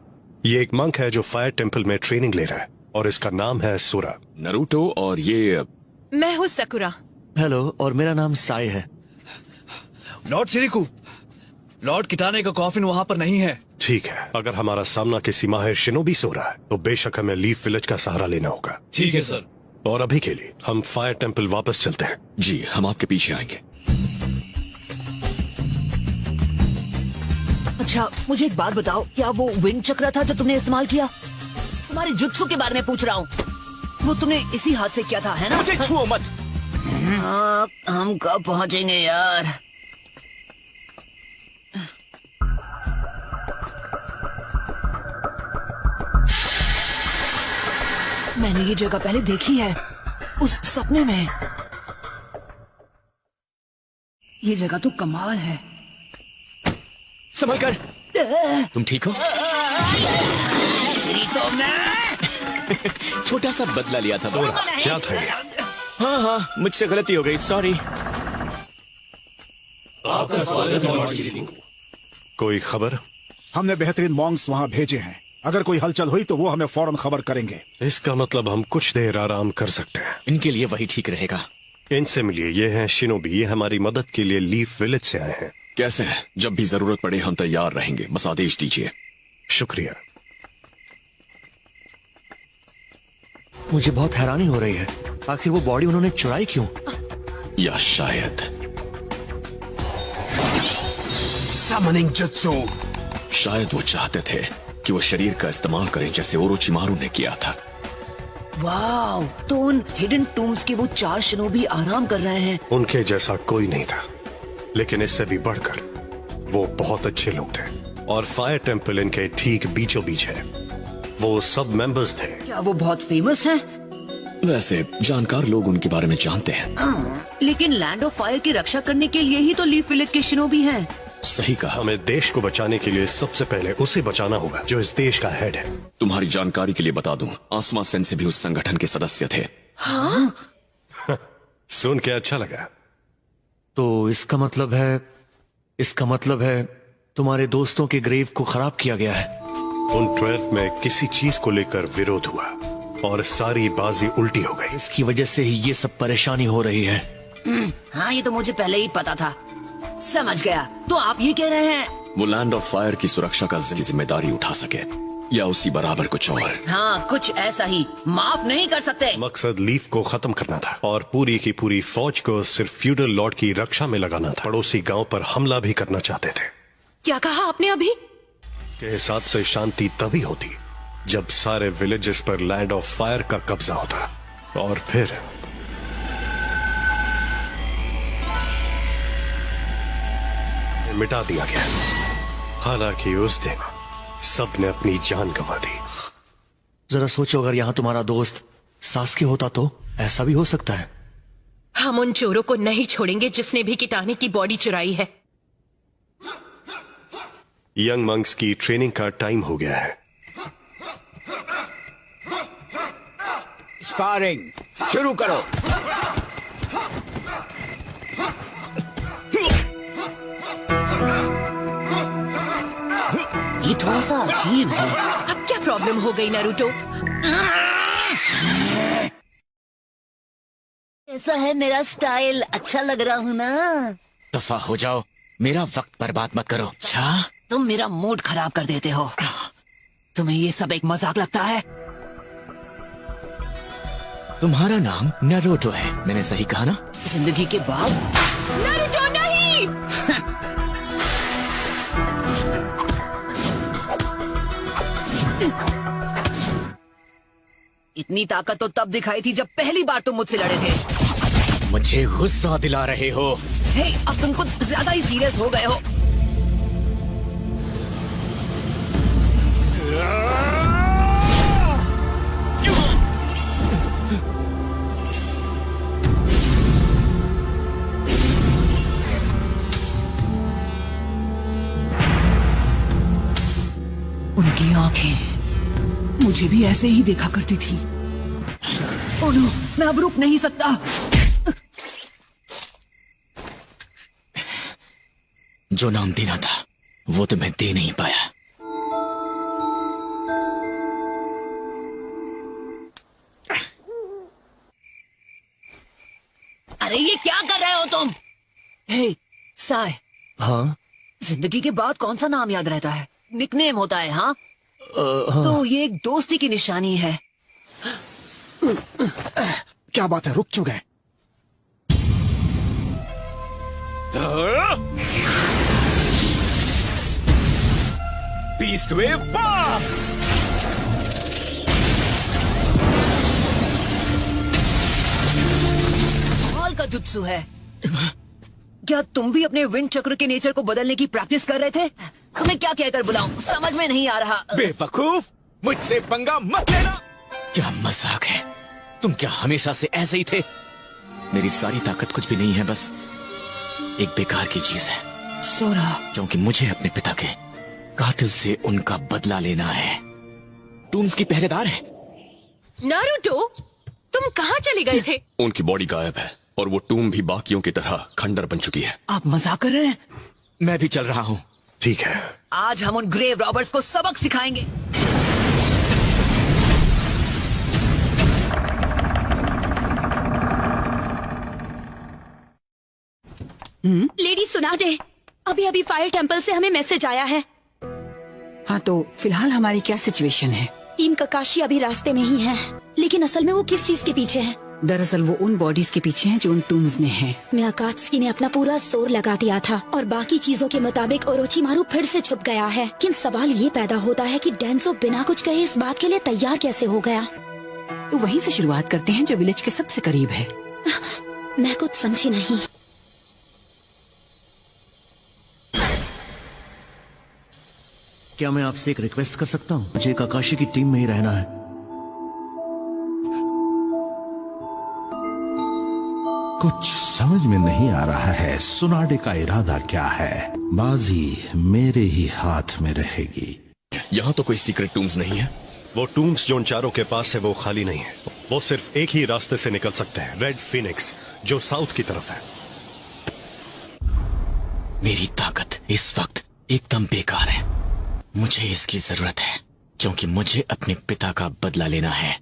ये एक मंक है जो फायर टेम्पल में ट्रेनिंग ले रहा है और इसका नाम है सोरा। नरूटो और ये मैं हूँ सकुरा। हेलो, और मेरा नाम साई है। लॉर्ड चिरिकू, लॉर्ड किटाने का कॉफिन वहाँ पर नहीं है। ठीक है, अगर हमारा सामना किसी माहिर शिनोबी से हो रहा है तो बेशक हमें लीफ विलेज का सहारा लेना होगा। ठीक है सर। और अभी के लिए हम फायर टेम्पल वापस चलते हैं। जी, हम आपके पीछे आएंगे। अच्छा, मुझे एक बात बताओ, क्या वो विंड चक्र था जो तुमने इस्तेमाल किया? तुम्हारे जुत्सु के बारे में पूछ रहा हूँ। वो तुमने इसी हाथ से किया था, है ना? मुझे छुओ मत। हाँ, हम कब पहुँचेंगे यार? मैंने ये जगह पहले देखी है, उस सपने में। ये जगह तो कमाल है। संभल कर। तुम ठीक हो? तो मैं छोटा सा बदला लिया था। क्या था ये? हाँ हाँ, मुझसे गलती हो गई, सॉरी। आपका स्वागत है लॉर्ड चिरिकू। कोई खबर? हमने बेहतरीन मॉन्क्स वहाँ भेजे हैं। अगर कोई हलचल हुई तो वो हमें फौरन खबर करेंगे। इसका मतलब हम कुछ देर आराम कर सकते हैं। इनके लिए वही ठीक रहेगा। इनसे मिलिए, ये हैं शिनोबी। ये हमारी मदद के लिए लीफ विलेज से आए हैं। कैसे हैं? जब भी जरूरत पड़े हम तैयार रहेंगे, बस आदेश दीजिए। शुक्रिया। मुझे बहुत हैरानी हो रही है, आखिर वो बॉडी उन्होंने चुराई क्यों? या शायद समनिंग जुत्सु। शायद वो चाहते थे कि वो शरीर का इस्तेमाल करें जैसे ओरोचिमारू ने किया था। वाव, तो उन हिडन टूम्स के वो 4 शिनोबी आराम कर रहे हैं। उनके जैसा कोई नहीं था, लेकिन इससे भी बढ़कर वो बहुत अच्छे लोग थे और फायर टेम्पल इनके ठीक बीचों बीच है। वो सब मेंबर्स थे। क्या वो बहुत फेमस हैं? वैसे जानकार लोग उनके बारे में जानते हैं। लेकिन लैंड ऑफ फायर की रक्षा करने के लिए ही तो लीफ विलेज के शिनोबी हैं। सही कहा। हमें देश को बचाने के लिए सबसे पहले उसे बचाना होगा जो इस देश का हेड है। तुम्हारी जानकारी के लिए बता दूं, आसमा सेंसे भी उस संगठन के सदस्य थे। हाँ? सुन के अच्छा लगा। तो इसका मतलब है तुम्हारे दोस्तों के ग्रेव को खराब किया गया है। उन 12 में किसी चीज को लेकर विरोध हुआ और सारी बाजी उल्टी हो गई। इसकी वजह से ही ये सब परेशानी हो रही है। हाँ, ये तो मुझे पहले ही पता था। समझ गया। तो आप ये कह रहे हैं वो लैंड ऑफ फायर की सुरक्षा का जिम्मेदारी उठा सके या उसी बराबर कुछ और? हाँ, कुछ ऐसा ही। माफ नहीं कर सकते। मकसद लीफ को खत्म करना था और पूरी की पूरी फौज को सिर्फ फ्यूडल लॉर्ड की रक्षा में लगाना था। पड़ोसी गांव पर हमला भी करना चाहते थे। क्या कहा आपने अभी? के हिसाब से शांति तभी होती जब सारे विलेजेस पर लैंड ऑफ फायर का कब्जा होता और फिर मिटा दिया गया। हालांकि उस दिन सबने अपनी जान गंवा दी। जरा सोचो, अगर यहाँ तुम्हारा दोस्त सास्के होता तो ऐसा भी हो सकता है। हम उन चोरों को नहीं छोड़ेंगे जिसने भी किटाने की बॉडी चुराई है। यंग मंक्स की ट्रेनिंग का टाइम हो गया है। स्पारिंग शुरू करो। ये थोड़ा सा अजीब है। अब क्या प्रॉब्लम हो गई नारुतो? ऐसा है मेरा स्टाइल, अच्छा लग रहा हूँ ना? दफा हो जाओ, मेरा वक्त बर्बाद मत करो। अच्छा तुम मेरा मूड खराब कर देते हो। तुम्हें ये सब एक मजाक लगता है? तुम्हारा नाम नारुतो है, मैंने सही कहा ना? जिंदगी के बाद? नारुतो नहीं। इतनी ताकत तो तब दिखाई थी जब पहली बार तुम मुझसे लड़े थे। मुझे गुस्सा दिला रहे हो। हे, अब तुम कुछ ज्यादा ही सीरियस हो गए हो। उनकी आंखें मुझे भी ऐसे ही देखा करती थी। ओह नो, मैं अब रुक नहीं सकता। जो नाम देना था वो तो मैं दे नहीं पाया। अरे ये क्या कर रहे हो तुम? हे साय, हाँ जिंदगी के बाद कौन सा नाम याद रहता है? निकनेम होता है। हाँ हाँ। तो ये एक दोस्ती की निशानी है। क्या बात है, रुक क्यों गए? बीस्ट वेव पाप! कमाल का जुत्सु है। क्या तुम भी अपने विंड चक्र के नेचर को बदलने की प्रैक्टिस कर रहे थे? तुम्हें क्या कहकर बुलाऊं, समझ में नहीं आ रहा। बेवकूफ, मुझसे पंगा मत लेना। क्या मजाक है? तुम क्या हमेशा से ऐसे ही थे? मेरी सारी ताकत कुछ भी नहीं है, बस एक बेकार की चीज है। सोरा, क्योंकि मुझे अपने पिता के कातिल से उनका बदला लेना है। टूम्स की पहरेदार है। नारुतो, तुम कहाँ चले गए थे? उनकी बॉडी गायब है और वो टूम भी बाकियों की तरह खंडर बन चुकी है। आप मजाक कर रहे हैं? मैं भी चल रहा हूँ। ठीक है, आज हम उन ग्रेव रॉबर्ट्स को सबक सिखाएंगे। लेडी सुनाडे, अभी अभी फायर टेम्पल से हमें मैसेज आया है। हाँ, तो फिलहाल हमारी क्या सिचुएशन है? टीम ककाशी अभी रास्ते में ही है, लेकिन असल में वो किस चीज के पीछे है? दरअसल वो उन बॉडीज के पीछे हैं जो उन टूम्स में हैं। मियाकात्सुकी ने अपना पूरा जोर लगा दिया था और बाकी चीजों के मुताबिक ओरोचिमारू फिर से छुप गया है। लेकिन सवाल ये पैदा होता है कि डेंसो बिना कुछ कहे इस बात के लिए तैयार कैसे हो गया? तो वहीं से शुरुआत करते हैं जो विलेज के सबसे करीब है। मैं कुछ समझी नहीं। क्या मैं आपसे एक रिक्वेस्ट कर सकता हूँ? मुझे काकाशी की टीम में ही रहना है। कुछ समझ में नहीं आ रहा है, सुनाडे का इरादा क्या है? बाजी मेरे ही हाथ में रहेगी। यहाँ तो कोई सीक्रेट टूम्स नहीं है। वो टूम्स जो उन चारों के पास है वो खाली नहीं है। वो सिर्फ एक ही रास्ते से निकल सकते हैं, रेड फिनिक्स, जो साउथ की तरफ है। मेरी ताकत इस वक्त एकदम बेकार है। मुझे इसकी जरूरत है क्योंकि मुझे अपने पिता का बदला लेना है।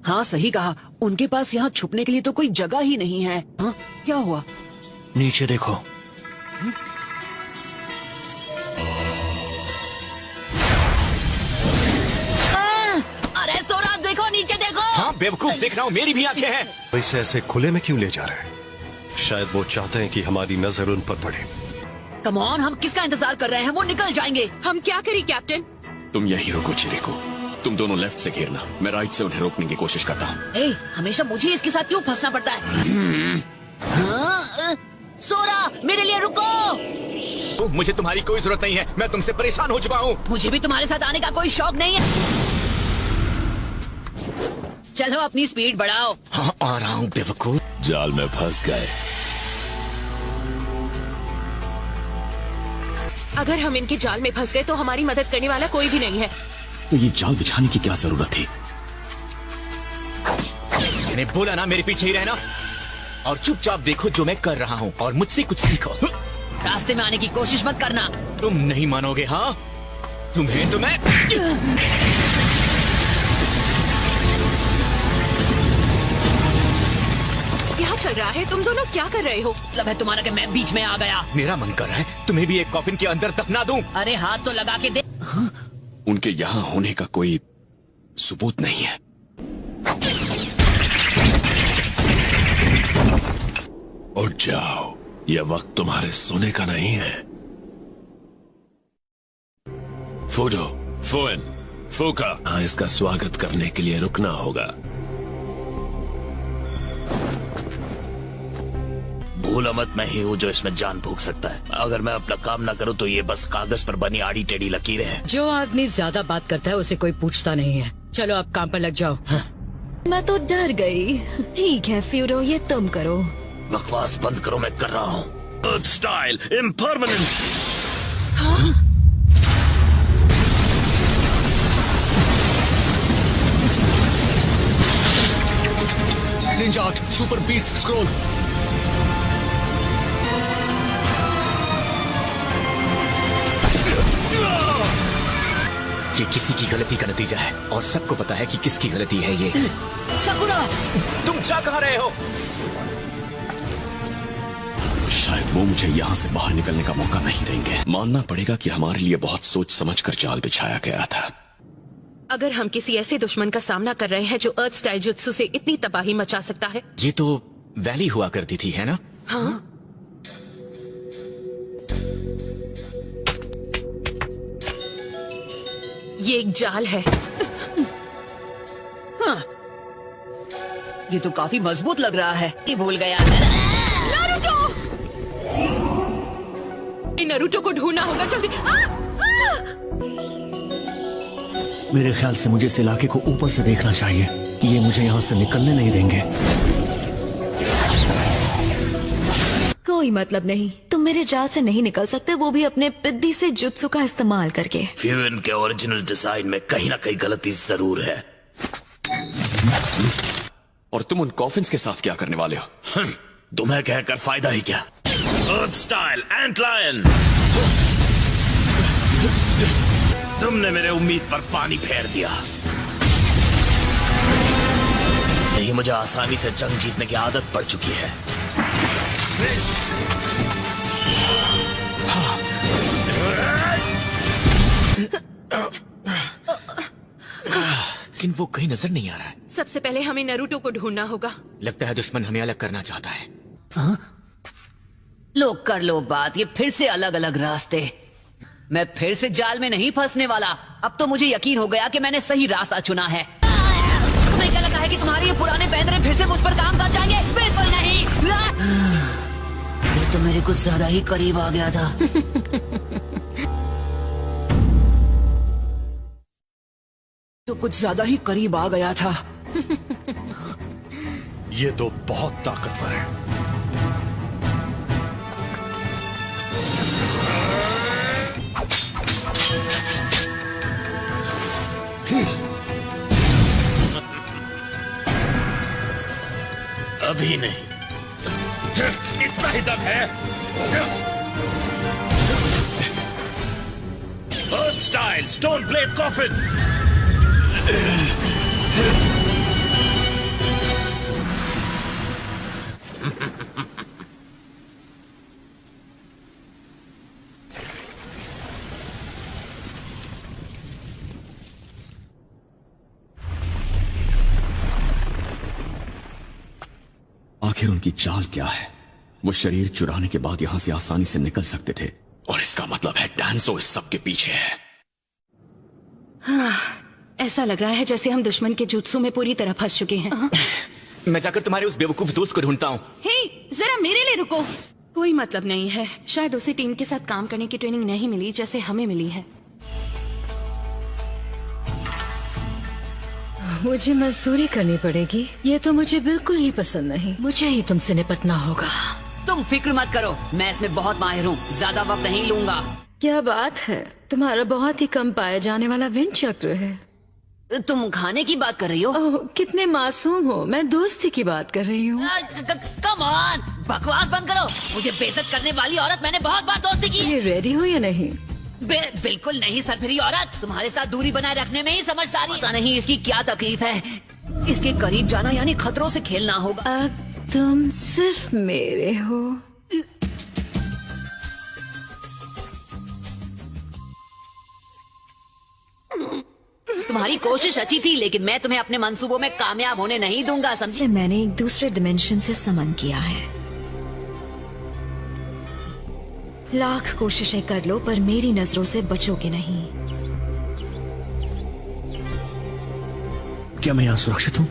हाँ सही कहा, उनके पास यहाँ छुपने के लिए तो कोई जगह ही नहीं है। हाँ? क्या हुआ? नीचे देखो। अरे सोरा, देखो नीचे देखो। हाँ बेवकूफ, देख रहा हूँ, मेरी भी आंखें हैं। इसे ऐसे खुले में क्यों ले जा रहे हैं? शायद वो चाहते हैं कि हमारी नजर उन पर पड़े। कम ऑन, हम किसका इंतजार कर रहे हैं? वो निकल जाएंगे। हम क्या करें कैप्टन? तुम यहीं रुको चिरिको, तुम दोनों लेफ्ट से घेरना, मैं राइट से उन्हें रोकने की कोशिश करता हूँ। हमेशा मुझे इसके साथ क्यों फंसना पड़ता है? हाँ? सोरा, मेरे लिए रुको। मुझे तुम्हारी कोई जरूरत नहीं है, मैं तुमसे परेशान हो चुका हूँ। मुझे भी तुम्हारे साथ आने का कोई शौक नहीं है। चलो अपनी स्पीड बढ़ाओ। हाँ आ रहा हूँ बेवकूफ। जाल में फंस गए। अगर हम इनके जाल में फंस गए तो हमारी मदद करने वाला कोई भी नहीं है। तो ये जाल बिछाने की क्या जरूरत थी? मैंने बोला ना मेरे पीछे ही रहना और चुपचाप देखो जो मैं कर रहा हूँ और मुझसे कुछ सीखो। रास्ते में आने की कोशिश मत करना। तुम नहीं मानोगे। हाँ तुम्हें तो मैं क्या चल रहा है? तुम दोनों क्या कर रहे हो? मतलब है तुम्हारा कि मैं बीच में आ गया। मेरा मन कर रहा है तुम्हें भी एक कॉफिन के अंदर दफना दूं। अरे हाथ तो लगा के दे। उनके यहाँ होने का कोई सबूत नहीं है। उठ जाओ, यह वक्त तुम्हारे सोने का नहीं है। फूडो, फोन, फूका, हाँ, इसका स्वागत करने के लिए रुकना होगा। भूलो मत, मैं ही हूँ जो इसमें जान फूंक सकता है। अगर मैं अपना काम ना करूँ तो ये बस कागज पर बनी आड़ी टेढ़ी लकीरें हैं। जो आदमी ज्यादा बात करता है उसे कोई पूछता नहीं है। चलो आप काम पर लग जाओ। मैं तो डर गई। ठीक है फ्यूरो, ये तुम करो। बकवास बंद करो, मैं कर रहा हूँ। Earth style impermanence. Ninja art super beast scroll. ये किसी की गलती का नतीजा है और सबको पता है कि किसकी गलती है ये। सकुरा, तुम जा कहाँ रहे हो? शायद वो मुझे यहाँ से बाहर निकलने का मौका नहीं देंगे। मानना पड़ेगा कि हमारे लिए बहुत सोच समझकर जाल बिछाया गया था। अगर हम किसी ऐसे दुश्मन का सामना कर रहे हैं जो अर्थ स्टाइल जुत्सु से इतनी तबाही मचा सकता है। ये तो वैली हुआ करती थी, है ना? हाँ। ये एक जाल है। हाँ। ये तो काफी मजबूत लग रहा है। ये भूल गया। नारुतो! नारुतो को ढूंढना होगा जल्दी। मेरे ख्याल से मुझे इस इलाके को ऊपर से देखना चाहिए। ये मुझे यहाँ से निकलने नहीं देंगे। कोई मतलब नहीं, तुम मेरे जाल से नहीं निकल सकते, वो भी अपने पिद्दी से जुत्सु का इस्तेमाल करके। फ्यून के ओरिजिनल डिजाइन में कहीं ना कहीं गलती जरूर है। और तुम उन कॉफिन्स के साथ क्या करने वाले हो? तुम्हें कहकर फायदा ही क्या? अर्थ स्टाइल एंट लायन। तुमने मेरे उम्मीद पर पानी फेर दिया। नहीं, मुझे आसानी से जंग जीतने की आदत पड़ चुकी है। लेकिन वो कहीं नजर नहीं आ रहा है। सबसे पहले हमें नारुतो को ढूंढना होगा। लगता है दुश्मन हमें अलग करना चाहता है। लो कर लो बात, ये फिर से अलग अलग रास्ते। मैं फिर से जाल में नहीं फंसने वाला। अब तो मुझे यकीन हो गया कि मैंने सही रास्ता चुना है। तुम्हें क्या लगा है कि तुम्हारे ये पुराने पैंतरे फिर से मुझ पर काम कर जाएंगे? बिल्कुल नहीं। ये तो मेरे कुछ ज्यादा ही करीब आ गया था। तो कुछ ज्यादा ही करीब आ गया था। ये तो बहुत ताकतवर है। अभी नहीं, इतना ही दम है। अर्थ स्टाइल स्टोन ब्लेड कॉफिन। आखिर उनकी चाल क्या है? वो शरीर चुराने के बाद यहां से आसानी से निकल सकते थे, और इसका मतलब है डांसो इस सब के पीछे है। हाँ, ऐसा लग रहा है जैसे हम दुश्मन के जुत्सु में पूरी तरह फंस चुके हैं। मैं जाकर तुम्हारे उस बेवकूफ दोस्त को ढूंढता हूँ। हे, जरा मेरे लिए रुको। कोई मतलब नहीं है, शायद उसे टीम के साथ काम करने की ट्रेनिंग नहीं मिली जैसे हमें मिली है। मुझे मजदूरी करनी पड़ेगी। ये तो मुझे बिल्कुल ही पसंद नहीं। मुझे ही तुमसे निपटना होगा। तुम फिक्र मत करो, मैं इसमें बहुत माहिर हूँ, ज्यादा वक्त नहीं लूंगा। क्या बात है, तुम्हारा बहुत ही कम पाया जाने वाला विंड चक्र है। तुम खाने की बात कर रही हो? ओह, कितने मासूम हो। मैं दोस्ती की बात कर रही हूँ। कम ऑन, बकवास बंद करो। मुझे बेइज्जत करने वाली औरत मैंने बहुत बार दोस्ती की। ये रेडी हो या नहीं? बिल्कुल नहीं सरफिरी औरत, तुम्हारे साथ दूरी बनाए रखने में ही समझदारी। पता नहीं इसकी क्या तकलीफ है। इसके करीब जाना यानी खतरों से खेलना होगा। तुम सिर्फ मेरे हो। तुम्हारी कोशिश अच्छी थी, लेकिन मैं तुम्हें अपने मंसूबों में कामयाब होने नहीं दूंगा, समझे? मैंने एक दूसरे डिमेंशन से समन किया है। लाख कोशिशें कर लो पर मेरी नजरों से बचोगे नहीं। क्या मैं यहाँ सुरक्षित हूँ?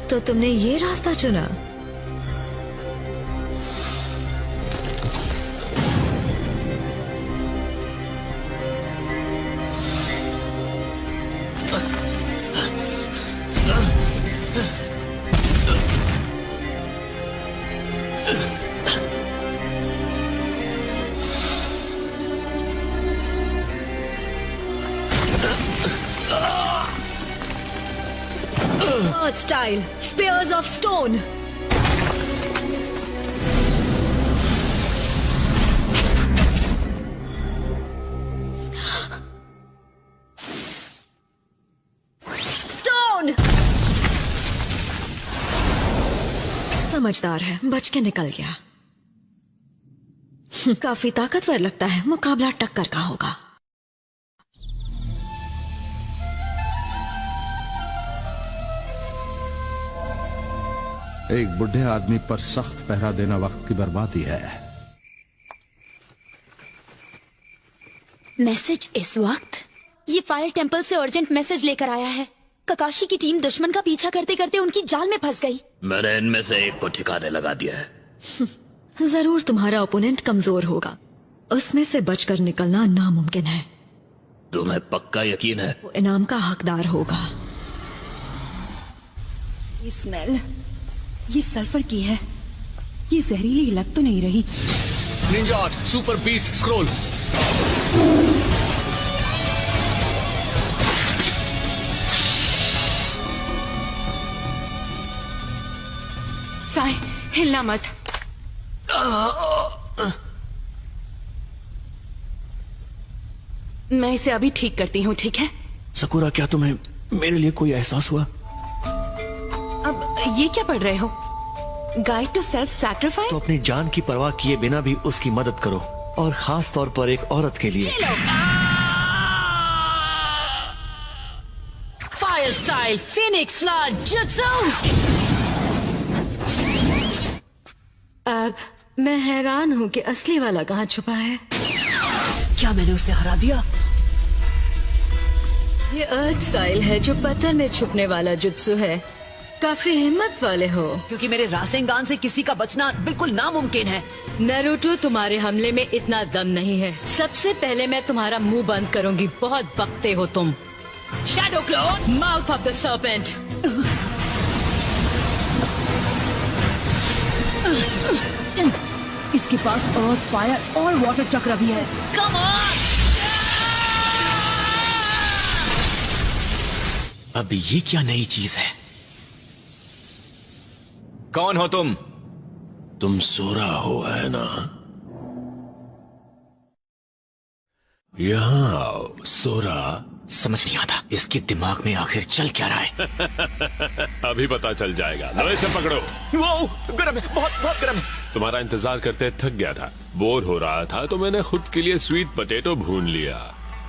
तो तुमने ये रास्ता चुना? Earth style, spears of stone. Stone. समझदार है, बच के निकल गया। काफी ताकतवर लगता है, मुकाबला टक्कर का होगा। एक बुढ़े आदमी पर सख्त पहरा देना वक्त की बर्बादी है। मैसेज इस वक्त? ये फायर टेंपल से अर्जेंट मैसेज लेकर आया है। ककाशी की टीम दुश्मन का पीछा करते करते उनकी जाल में फंस गई। मैंने इनमें से एक को ठिकाने लगा दिया है। जरूर तुम्हारा ओपोनेंट कमजोर होगा, उसमें से बचकर निकलना नामुमकिन है। तुम्हें पक्का यकीन है? वो इनाम का हकदार होगा। ये स्मेल, ये सल्फर की है। ये जहरीली लग तो नहीं रही? Ninja art super beast scroll. Sai, हिलना मत। मैं इसे अभी ठीक करती हूँ, ठीक है? सकुरा, क्या तुम्हें मेरे लिए कोई एहसास हुआ? अब ये क्या पढ़ रहे हो? Guide to self sacrifice? तो अपनी जान की परवाह किए बिना भी उसकी मदद करो, और खास तौर पर एक औरत के लिए। Fire style Phoenix flood jutsu. अब मैं हैरान हूँ कि असली वाला कहाँ छुपा है। क्या मैंने उसे हरा दिया? ये अर्थ स्टाइल है जो पत्थर में छुपने वाला जुत्सु है। काफी हिम्मत वाले हो। क्योंकि मेरे रासेंगान से किसी का बचना बिल्कुल नामुमकिन है। नारुतो, तुम्हारे हमले में इतना दम नहीं है। सबसे पहले मैं तुम्हारा मुंह बंद करूंगी। बहुत बकते हो तुम। Shadow clone, mouth of the serpent. इसके पास अर्थ, फायर और वाटर चक्र भी है। Come on! अब ये क्या नई चीज है? कौन हो तुम? तुम सोरा हो, है ना? यहाँ आओ, सोरा। समझ नहीं आता इसके दिमाग में आखिर चल क्या रहा है। अभी पता चल जाएगा। लो इसे पकड़ो। वो गरम है, बहुत बहुत गरम है। तुम्हारा इंतजार करते थक गया था, बोर हो रहा था, तो मैंने खुद के लिए स्वीट पोटैटो भून लिया।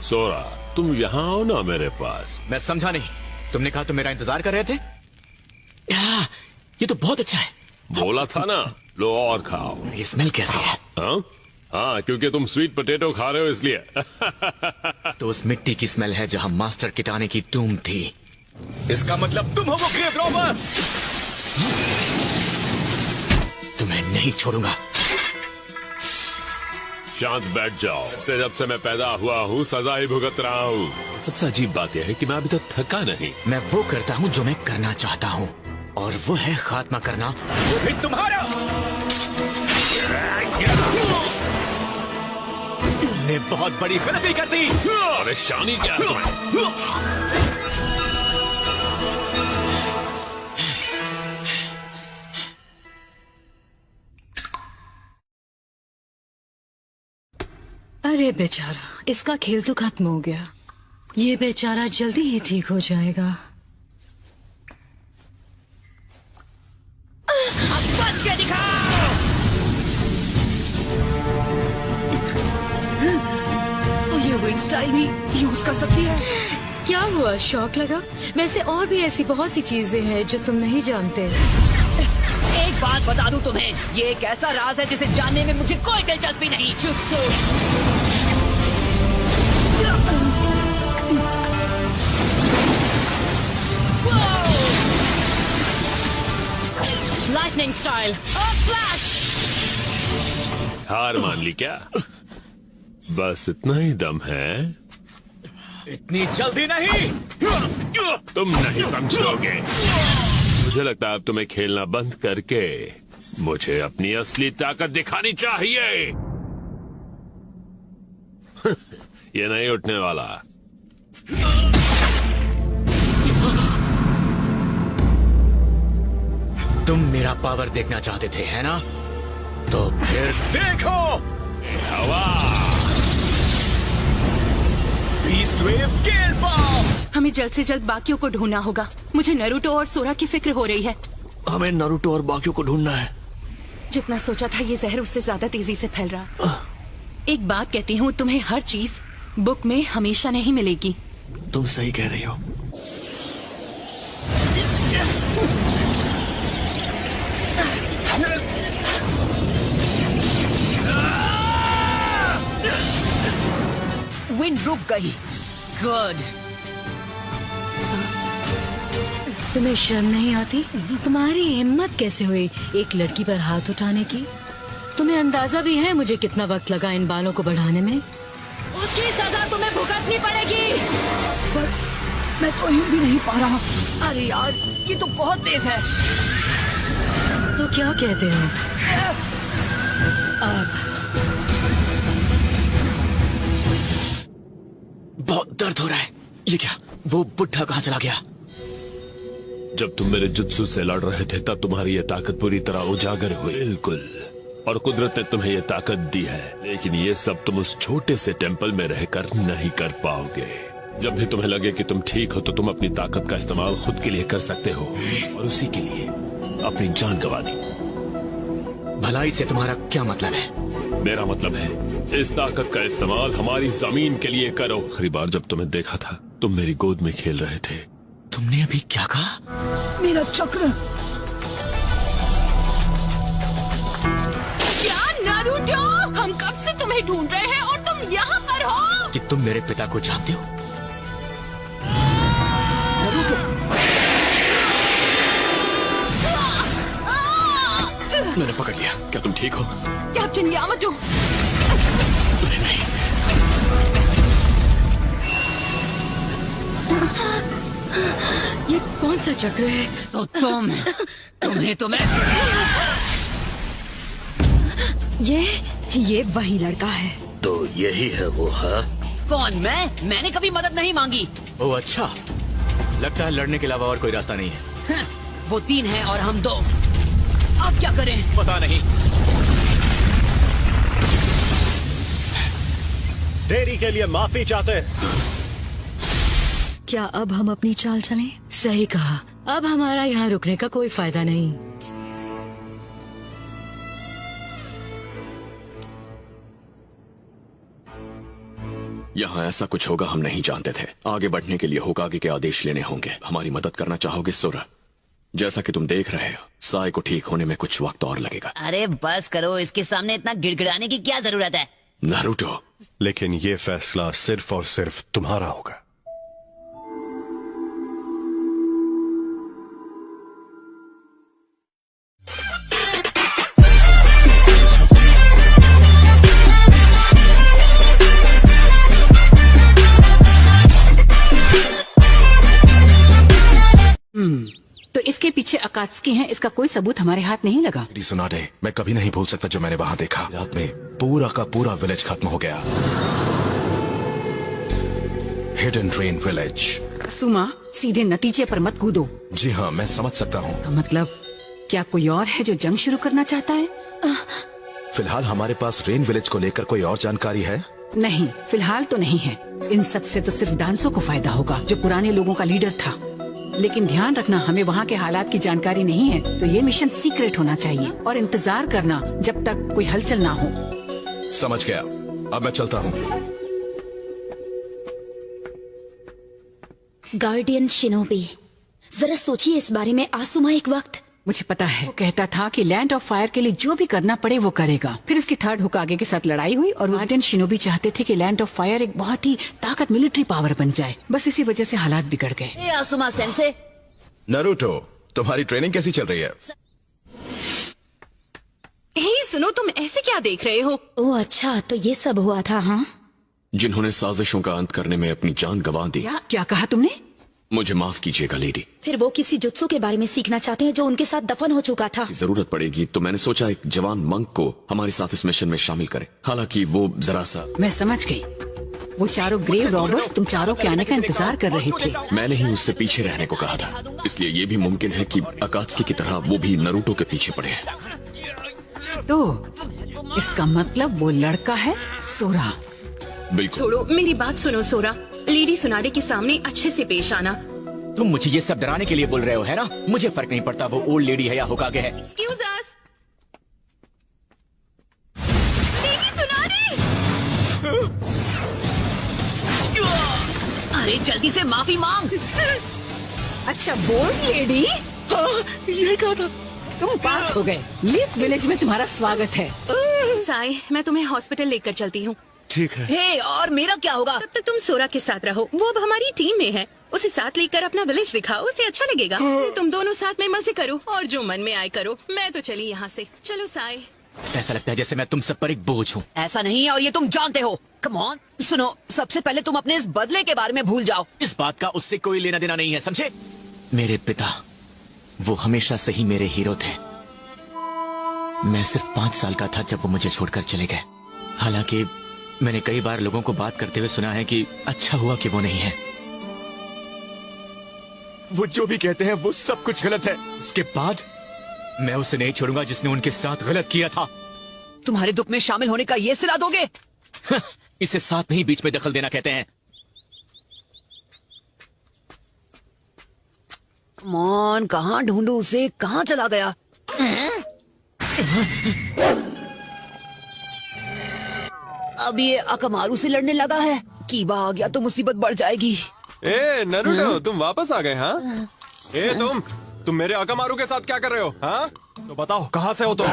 सोरा, तुम यहाँ आओ ना मेरे पास। मैं समझा नहीं। तुमने कहा तुम मेरा इंतजार कर रहे थे? ये तो बहुत अच्छा है। बोला था ना, लो और खाओ। ये स्मेल कैसी है? हाँ, क्योंकि तुम स्वीट पोटैटो खा रहे हो इसलिए। तो उस मिट्टी की स्मेल है जहां मास्टर किटाने की टूम थी। इसका मतलब तुम हो वो ग्रेव रॉबर। तुम्हें नहीं छोड़ूंगा। शांत बैठ जाओ। जब से मैं पैदा हुआ हूँ सजा ही भुगत रहा हूँ। सबसे अजीब बात यह है कि मैं अभी तक थका नहीं। मैं वो करता हूँ जो मैं करना चाहता हूँ, और वो है खात्मा करना, वो भी तुम्हारा। तुमने बहुत बड़ी गलती कर दी। परेशानी क्या है तुम्हें? अरे बेचारा, इसका खेल तो खत्म हो गया। ये बेचारा जल्दी ही ठीक हो जाएगा। लाइटनिंग स्टाइल भी यूज कर सकती है। क्या हुआ, शौक लगा? वैसे और भी ऐसी बहुत सी चीजें हैं जो तुम नहीं जानते। एक बात बता दूं तुम्हें, ये एक ऐसा राज है जिसे जानने में मुझे कोई दिलचस्पी नहीं। जुत्सु। Lightning style. फ्लैश। हार मान ली क्या? बस इतना ही दम है? इतनी जल्दी नहीं। तुम नहीं समझोगे। मुझे लगता है अब तुम्हें खेलना बंद करके मुझे अपनी असली ताकत दिखानी चाहिए। ये नहीं उठने वाला। तुम मेरा पावर देखना चाहते थे, है ना? तो फिर देखो। हवा। बीस्ट वेव गेल बॉम्ब। हमें जल्द से जल्द बाकियों को ढूंढना होगा। मुझे नारुतो और सोरा की फिक्र हो रही है। हमें नारुतो और बाकियों को ढूंढना है। जितना सोचा था ये जहर उससे ज्यादा तेजी से फैल रहा। एक बात कहती हूँ, तुम्हें हर चीज बुक में हमेशा नहीं मिलेगी। तुम सही कह रही हो। विंड रुक गई। गुड। तुम्हें शर्म नहीं आती? तुम्हारी हिम्मत कैसे हुई एक लड़की पर हाथ उठाने की? तुम्हें अंदाजा भी है मुझे कितना वक्त लगा इन बालों को बढ़ाने में? उसकी सजा तुम्हें भुगतनी पड़ेगी। पर मैं तो हिल भी नहीं पा रहा। अरे यार, ये तो बहुत तेज है। तो क्या कहते हो? अब बहुत दर्द हो रहा है। ये क्या? वो बुढ़ा कहाँ चला गया? जब तुम मेरे जुत्सु से लड़ रहे थे तब तुम्हारी ये ताकत पूरी तरह उजागर हुई। बिल्कुल। और कुदरत ने तुम्हें ये ताकत दी है, लेकिन ये सब तुम उस छोटे से टेंपल में रहकर नहीं कर पाओगे। जब भी तुम्हें लगे कि तुम ठीक हो तो तुम अपनी ताकत का इस्तेमाल खुद के लिए कर सकते हो, और उसी के लिए अपनी जान गंवा दी। भलाई से तुम्हारा क्या मतलब है? मेरा मतलब है, इस ताकत का इस्तेमाल हमारी जमीन के लिए करो। आखिरी बार जब तुम्हें देखा था तुम मेरी गोद में खेल रहे थे। तुमने अभी क्या कहा? मेरा चक्र। क्या नारुतो? हम कब से तुम्हें ढूंढ रहे हैं और तुम यहाँ पर हो? कि तुम मेरे पिता को जानते हो? नारुतो। मैंने पकड़ लिया। क्या तुम ठीक हो? Captain Yamato. नहीं। ये कौन सा चक्र है? तो तुम्हें तो मैं। ये वही लड़का है। तो यही है वो, है? कौन? मैंने कभी मदद नहीं मांगी। ओह अच्छा, लगता है लड़ने के अलावा और कोई रास्ता नहीं है। वो 3 हैं और हम 2। अब क्या करें? पता नहीं। देरी के लिए माफी चाहते। क्या अब हम अपनी चाल चलें? सही कहा। अब हमारा यहाँ रुकने का कोई फायदा नहीं। यहाँ ऐसा कुछ होगा हम नहीं जानते थे। आगे बढ़ने के लिए होकागे के आदेश लेने होंगे। हमारी मदद करना चाहोगे सोरा? जैसा कि तुम देख रहे हो, साय को ठीक होने में कुछ वक्त और लगेगा। अरे बस करो, इसके सामने इतना गिड़गिड़ाने की क्या जरूरत है? नारुतो। लेकिन ये फैसला सिर्फ और सिर्फ तुम्हारा होगा। तो इसके पीछे अकात्सुकी हैं, इसका कोई सबूत हमारे हाथ नहीं लगा। सुनाडे, मैं कभी नहीं भूल सकता जो मैंने वहां देखा। रात में पूरा का पूरा विलेज खत्म हो गया। Hidden rain village. सुमा, सीधे नतीजे पर मत कूदो। जी हाँ, मैं समझ सकता हूँ। तो मतलब क्या कोई और है जो जंग शुरू करना चाहता है? फिलहाल हमारे पास रेन विलेज को लेकर कोई और जानकारी है? नहीं, फिलहाल तो नहीं है। इन सब से तो सिर्फ डांसो को फायदा होगा, जो पुराने लोगों का लीडर था। लेकिन ध्यान रखना, हमें वहाँ के हालात की जानकारी नहीं है, तो ये मिशन सीक्रेट होना चाहिए और इंतजार करना जब तक कोई हलचल ना हो। समझ गया। अब मैं चलता हूँ। गार्डियन शिनोबी, जरा सोचिए इस बारे में आसुमा एक वक्त। मुझे पता है, वो कहता था कि लैंड ऑफ फायर के लिए जो भी करना पड़े वो करेगा। फिर उसकी थर्ड होकागे के साथ लड़ाई हुई और गार्डियन शिनोबी चाहते थे कि लैंड ऑफ फायर एक बहुत ही ताकत मिलिट्री पावर बन जाए। बस इसी वजह से हालात बिगड़ गए। ए आसुमा सेंसे। नरूटो, तुम्हारी ट्रेनिंग कैसी चल रही है? हे सुनो, तुम ऐसे क्या देख रहे हो? ओह अच्छा, तो ये सब हुआ था। हाँ, जिन्होंने साजिशों का अंत करने में अपनी जान गंवा दी। क्या कहा तुमने? मुझे माफ कीजिएगा लेडी। फिर वो किसी जुत्सु के बारे में सीखना चाहते हैं जो उनके साथ दफन हो चुका था। जरूरत पड़ेगी तो मैंने सोचा एक जवान मंक को हमारे साथ इस मिशन में शामिल करें। हालांकि वो जरा सा। मैं समझ गई, वो चारों ग्रेव रॉबर्स तुम चारों के आने का इंतजार कर रहे थे। मैंने ही उससे पीछे रहने को कहा था, इसलिए ये भी मुमकिन है कि अकात्सुकी की तरह वो भी नरूटो के पीछे पड़े हैं। तो इसका मतलब वो लड़का है सोरा। बिल्कुल। छोड़ो, मेरी बात सुनो सोरा। लेडी सुनाडे के सामने अच्छे से पेश आना। तुम मुझे ये सब डराने के लिए बोल रहे हो, है ना? मुझे फर्क नहीं पड़ता वो ओल्ड लेडी है या होकागे है। Excuse us। लेडी सुनाडे। अरे जल्दी से माफी मांग। अच्छा, बोल्ड लेडी। हाँ, ये कहा था। तुम पास हो गए। लीफ विलेज में तुम्हारा स्वागत है। साई, मैं तुम्हें हॉस्पिटल लेकर चलती हूँ। ठीक है। हे, और मेरा क्या होगा? तब तक तुम सोरा के साथ रहो, वो अब हमारी टीम में है। उसे साथ लेकर अपना विलेज दिखाओ, उसे अच्छा लगेगा। तुम दोनों साथ में मजे करो और जो मन में आए करो। मैं तो चली यहाँ से। चलो साई। ऐसा लगता है जैसे मैं तुम सब पर एक बोझ हूँ। ऐसा नहीं है और ये तुम जानते हो। कम ऑन, सुनो, सबसे पहले तुम अपने इस बदले के बारे में भूल जाओ। इस बात का उससे कोई लेना देना नहीं है, समझे? मेरे पिता, वो हमेशा से ही मेरे हीरो थे। मैं सिर्फ 5 साल का था जब वो मुझे छोड़कर चले गए। हालांकि मैंने कई बार लोगों को बात करते हुए सुना है कि अच्छा हुआ कि वो नहीं है। वो जो भी कहते हैं वो सब कुछ गलत है। उसके बाद मैं उसे नहीं छोड़ूंगा जिसने उनके साथ गलत किया था। तुम्हारे दुख में शामिल होने का ये सिला दोगे? इसे साथ नहीं, बीच में दखल देना कहते हैं। कमॉन, कहाँ ढूंढूं उसे? कहाँ चला गया? अब ये अकमारू से लड़ने लगा है। कीबा आ गया तो मुसीबत बढ़ जाएगी। ए नरूटो, तुम वापस आ गए? हाँ, ए तुम मेरे अकमारू के साथ क्या कर रहे हो? हाँ, तो बताओ कहाँ से हो तुम?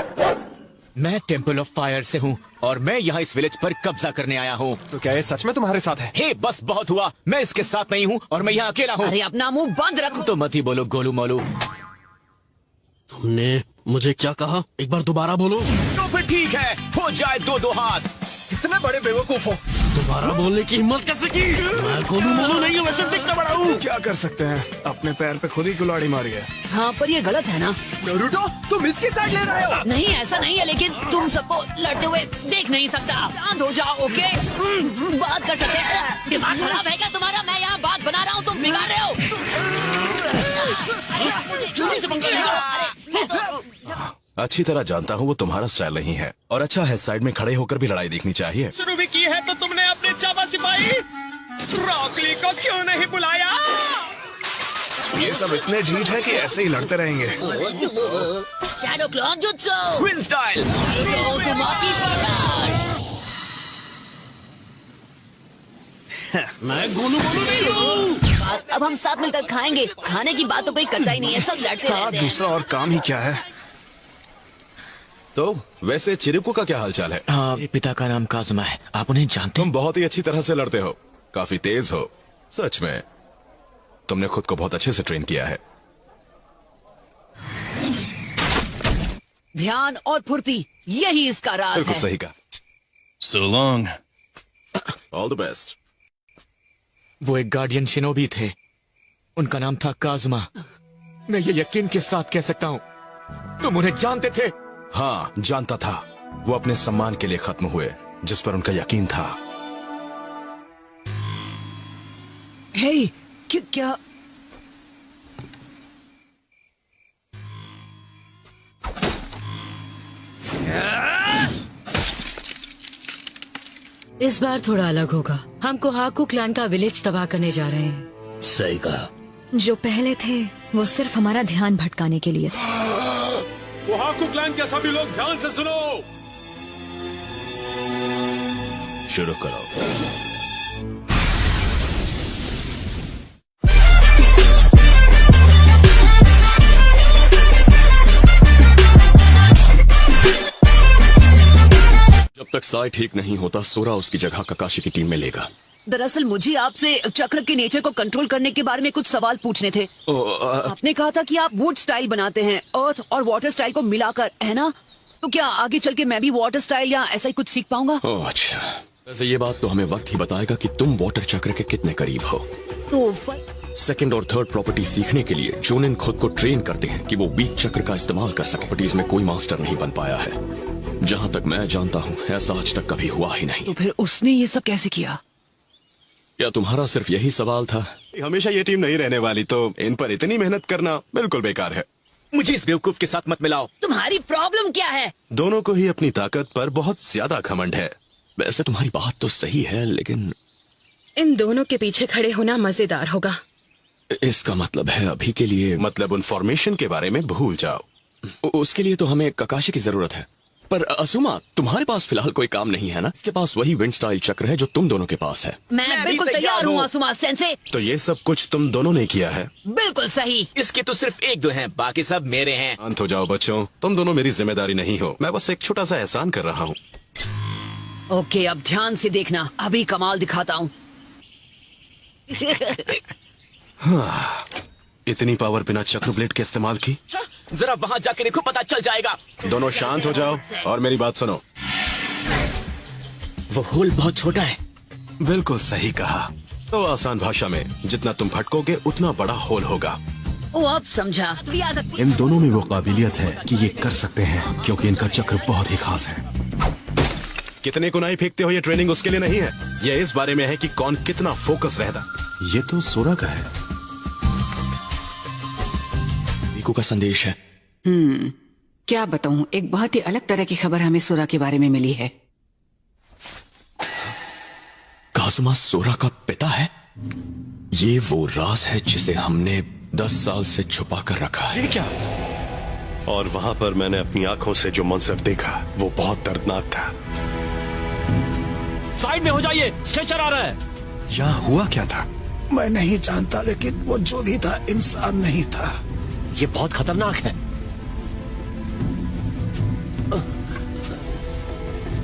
मैं टेम्पल ऑफ फायर से हूँ और मैं यहाँ इस विलेज पर कब्जा करने आया हूँ। तो क्या ये सच में तुम्हारे साथ है? हे, बस बहुत हुआ। मैं इसके साथ नहीं हूँ और मैं यहाँ अकेला हूँ। अरे अपना मुंह बंद रखो। तो मत ही बोलो गोलू मोलू। तुमने मुझे क्या कहा? एक बार दोबारा बोलो। तो फिर ठीक है, हो जाए 2-2 हाथ। इतने बड़े बेवकूफ हो। दोबारा बोलने की हिम्मत कैसे की? मैं गोलू मोलू नहीं हूँ, वैसे दिखता बड़ा हूँ। क्या कर सकते हैं, अपने पैर पे खुद ही कुल्हाड़ी मारी है। हाँ, पर ये गलत है ना? नरूटो, तुम इसकी साइड ले रहे हो। नहीं, ऐसा नहीं है, लेकिन तुम सबको लड़ते हुए देख नहीं सकता। शांत हो जाओ, ओके? बात कर सकते हैं। दिमाग खराब है क्या तुम्हारा? मैं यहाँ बात बना रहा हूँ, तुम बिगाड़ रहे हो। जल्दी से पंगा लेगा। अच्छी तरह जानता हूँ वो तुम्हारा स्टाइल नहीं है, और अच्छा है साइड में खड़े होकर भी लड़ाई देखनी चाहिए। शुरू भी की है तो तुमने अपने चाबा सिपाही रॉकली को क्यों नहीं बुलाया? ये सब इतने ढीठ है कि ऐसे ही लड़ते रहेंगे। Shadow clone jutsu, win style, मैं गोलू मोलू नहीं हूँ। अब हम साथ मिलकर खाएंगे। खाने की बात तो कोई करता ही नहीं है, सब लड़ते हाँ, रहते हैं। दूसरा और काम ही क्या है? तो वैसे चिरिको का क्या हालचाल है? हाँ, पिता का नाम काजुमा है। आप उन्हें जानते? तुम बहुत ही अच्छी तरह से लड़ते हो, काफी तेज हो। सच में तुमने खुद को बहुत अच्छे से ट्रेन किया है। ध्यान और फुर्ती, यही इसका राज बिल्कुल है। सही कहा। So long. All the best. वो एक गार्डियन शिनोबी थे, उनका नाम था काजुमा। मैं ये यकीन के साथ कह सकता हूँ तुम उन्हें जानते थे। हाँ, जानता था। वो अपने सम्मान के लिए खत्म हुए, जिस पर उनका यकीन था। हे, क्या इस बार थोड़ा अलग होगा। हम कोहाकू क्लैन का विलेज तबाह करने जा रहे हैं। सही कहा। जो पहले थे वो सिर्फ हमारा ध्यान भटकाने के लिए थे। कोहाकू क्लैन के सभी लोग ध्यान से सुनो। शुरू करो। तक साई ठीक नहीं होता, सोरा उसकी जगह ककाशी की टीम में लेगा। दरअसल मुझे आपसे चक्र के नेचर को कंट्रोल करने के बारे में कुछ सवाल पूछने थे। आपने कहा था कि आप वुड स्टाइल बनाते हैं, अर्थ और वाटर स्टाइल को मिलाकर, है ना? तो क्या आगे चल के मैं भी वाटर स्टाइल या ऐसा ही कुछ सीख पाऊंगा? ओह अच्छा, वैसे ये बात तो हमें वक्त ही बताएगा कि तुम वाटर चक्र के कितने करीब हो। तो सेकंड और थर्ड प्रॉपर्टी सीखने के लिए जोनिन खुद को ट्रेन करते हैं कि वो वीक चक्र का इस्तेमाल कर सके। प्रॉपर्टीज में कोई मास्टर नहीं बन पाया है। जहाँ तक मैं जानता हूँ ऐसा आज तक कभी हुआ ही नहीं। तो फिर उसने ये सब कैसे किया? क्या तुम्हारा सिर्फ यही सवाल था? हमेशा ये टीम नहीं रहने वाली, तो इन पर इतनी मेहनत करना बिल्कुल बेकार है। मुझे इस बेवकूफ के साथ मत मिलाओ। तुम्हारी प्रॉब्लम क्या है? दोनों को ही अपनी ताकत पर बहुत ज्यादा घमंड है। वैसे तुम्हारी बात तो सही है, लेकिन इन दोनों के पीछे खड़े होना मजेदार होगा। इसका मतलब है अभी के लिए, मतलब उन फॉर्मेशन के बारे में भूल जाओ। उसके लिए तो हमें ककाशी की जरूरत है। पर असुमा, तुम्हारे पास फिलहाल कोई काम नहीं है ना? इसके पास वही विंड स्टाइल चक्र है जो तुम दोनों के पास है। मैं बिल्कुल तैयार हूँ असुमा सेंसे। तो ये सब कुछ तुम दोनों ने किया है? बिल्कुल सही। इसके तो सिर्फ एक दो हैं, बाकी सब मेरे हैं। शांत हो जाओ बच्चों, तुम दोनों मेरी जिम्मेदारी नहीं हो। मैं बस एक छोटा सा एहसान कर रहा हूँ। ओके, अब ध्यान से देखना, अभी कमाल दिखाता हूँ। हाँ, इतनी पावर बिना चक्र ब्लेड के इस्तेमाल की? जरा वहाँ जाके देखो, पता चल जाएगा। दोनों शांत हो जाओ और मेरी बात सुनो। वो होल बहुत छोटा है। बिल्कुल सही कहा। तो आसान भाषा में, जितना तुम भटकोगे उतना बड़ा होल होगा। ओ, अब समझा। इन दोनों में वो काबिलियत है कि ये कर सकते हैं, क्योंकि इनका चक्र बहुत ही खास है। कितने कुनाई फेंकते हो, ये ट्रेनिंग उसके लिए नहीं है। ये इस बारे में है कि कौन कितना फोकस रहता। ये तो सोरा का है। रिकू का संदेश है। क्या बताऊं, एक बहुत ही अलग तरह की खबर हमें सोरा के बारे में मिली है। काजुमा सोरा का पिता है? ये वो राज है जिसे हमने 10 साल से छुपा कर रखा है। ये क्या? और वहां पर मैंने अपनी आंखों से जो मंजर देखा वो बहुत दर्दनाक था। साइड में हो जाइए, स्ट्रेचर आ रहा है। यहाँ हुआ क्या था? मैं नहीं जानता, लेकिन वो जो भी था इंसान नहीं था। ये बहुत खतरनाक है।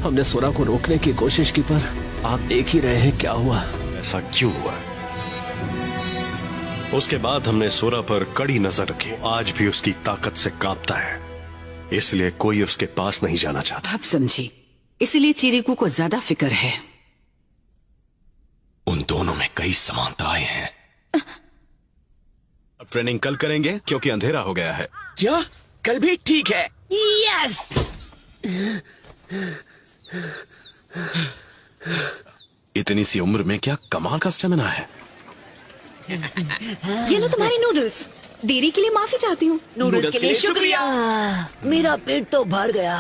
हमने सोरा को रोकने की कोशिश की, पर आप देख ही रहे हैं क्या हुआ। ऐसा क्यों हुआ? उसके बाद हमने सोरा पर कड़ी नजर रखी। आज भी उसकी ताकत से कांपता है, इसलिए कोई उसके पास नहीं जाना चाहता। अब समझी, इसलिए चिरिकू को ज्यादा फिक्र है। उन दोनों में कई समानताएं हैं। अब ट्रेनिंग कल करेंगे क्योंकि अंधेरा हो गया है। क्या? कल भी ठीक है। यस। इतनी सी उम्र में क्या कमाल का स्टेमिना है। ये लो तुम्हारे नूडल्स। देरी के लिए माफी चाहती हूँ। नूडल्स के लिए शुक्रिया। मेरा पेट तो भर गया।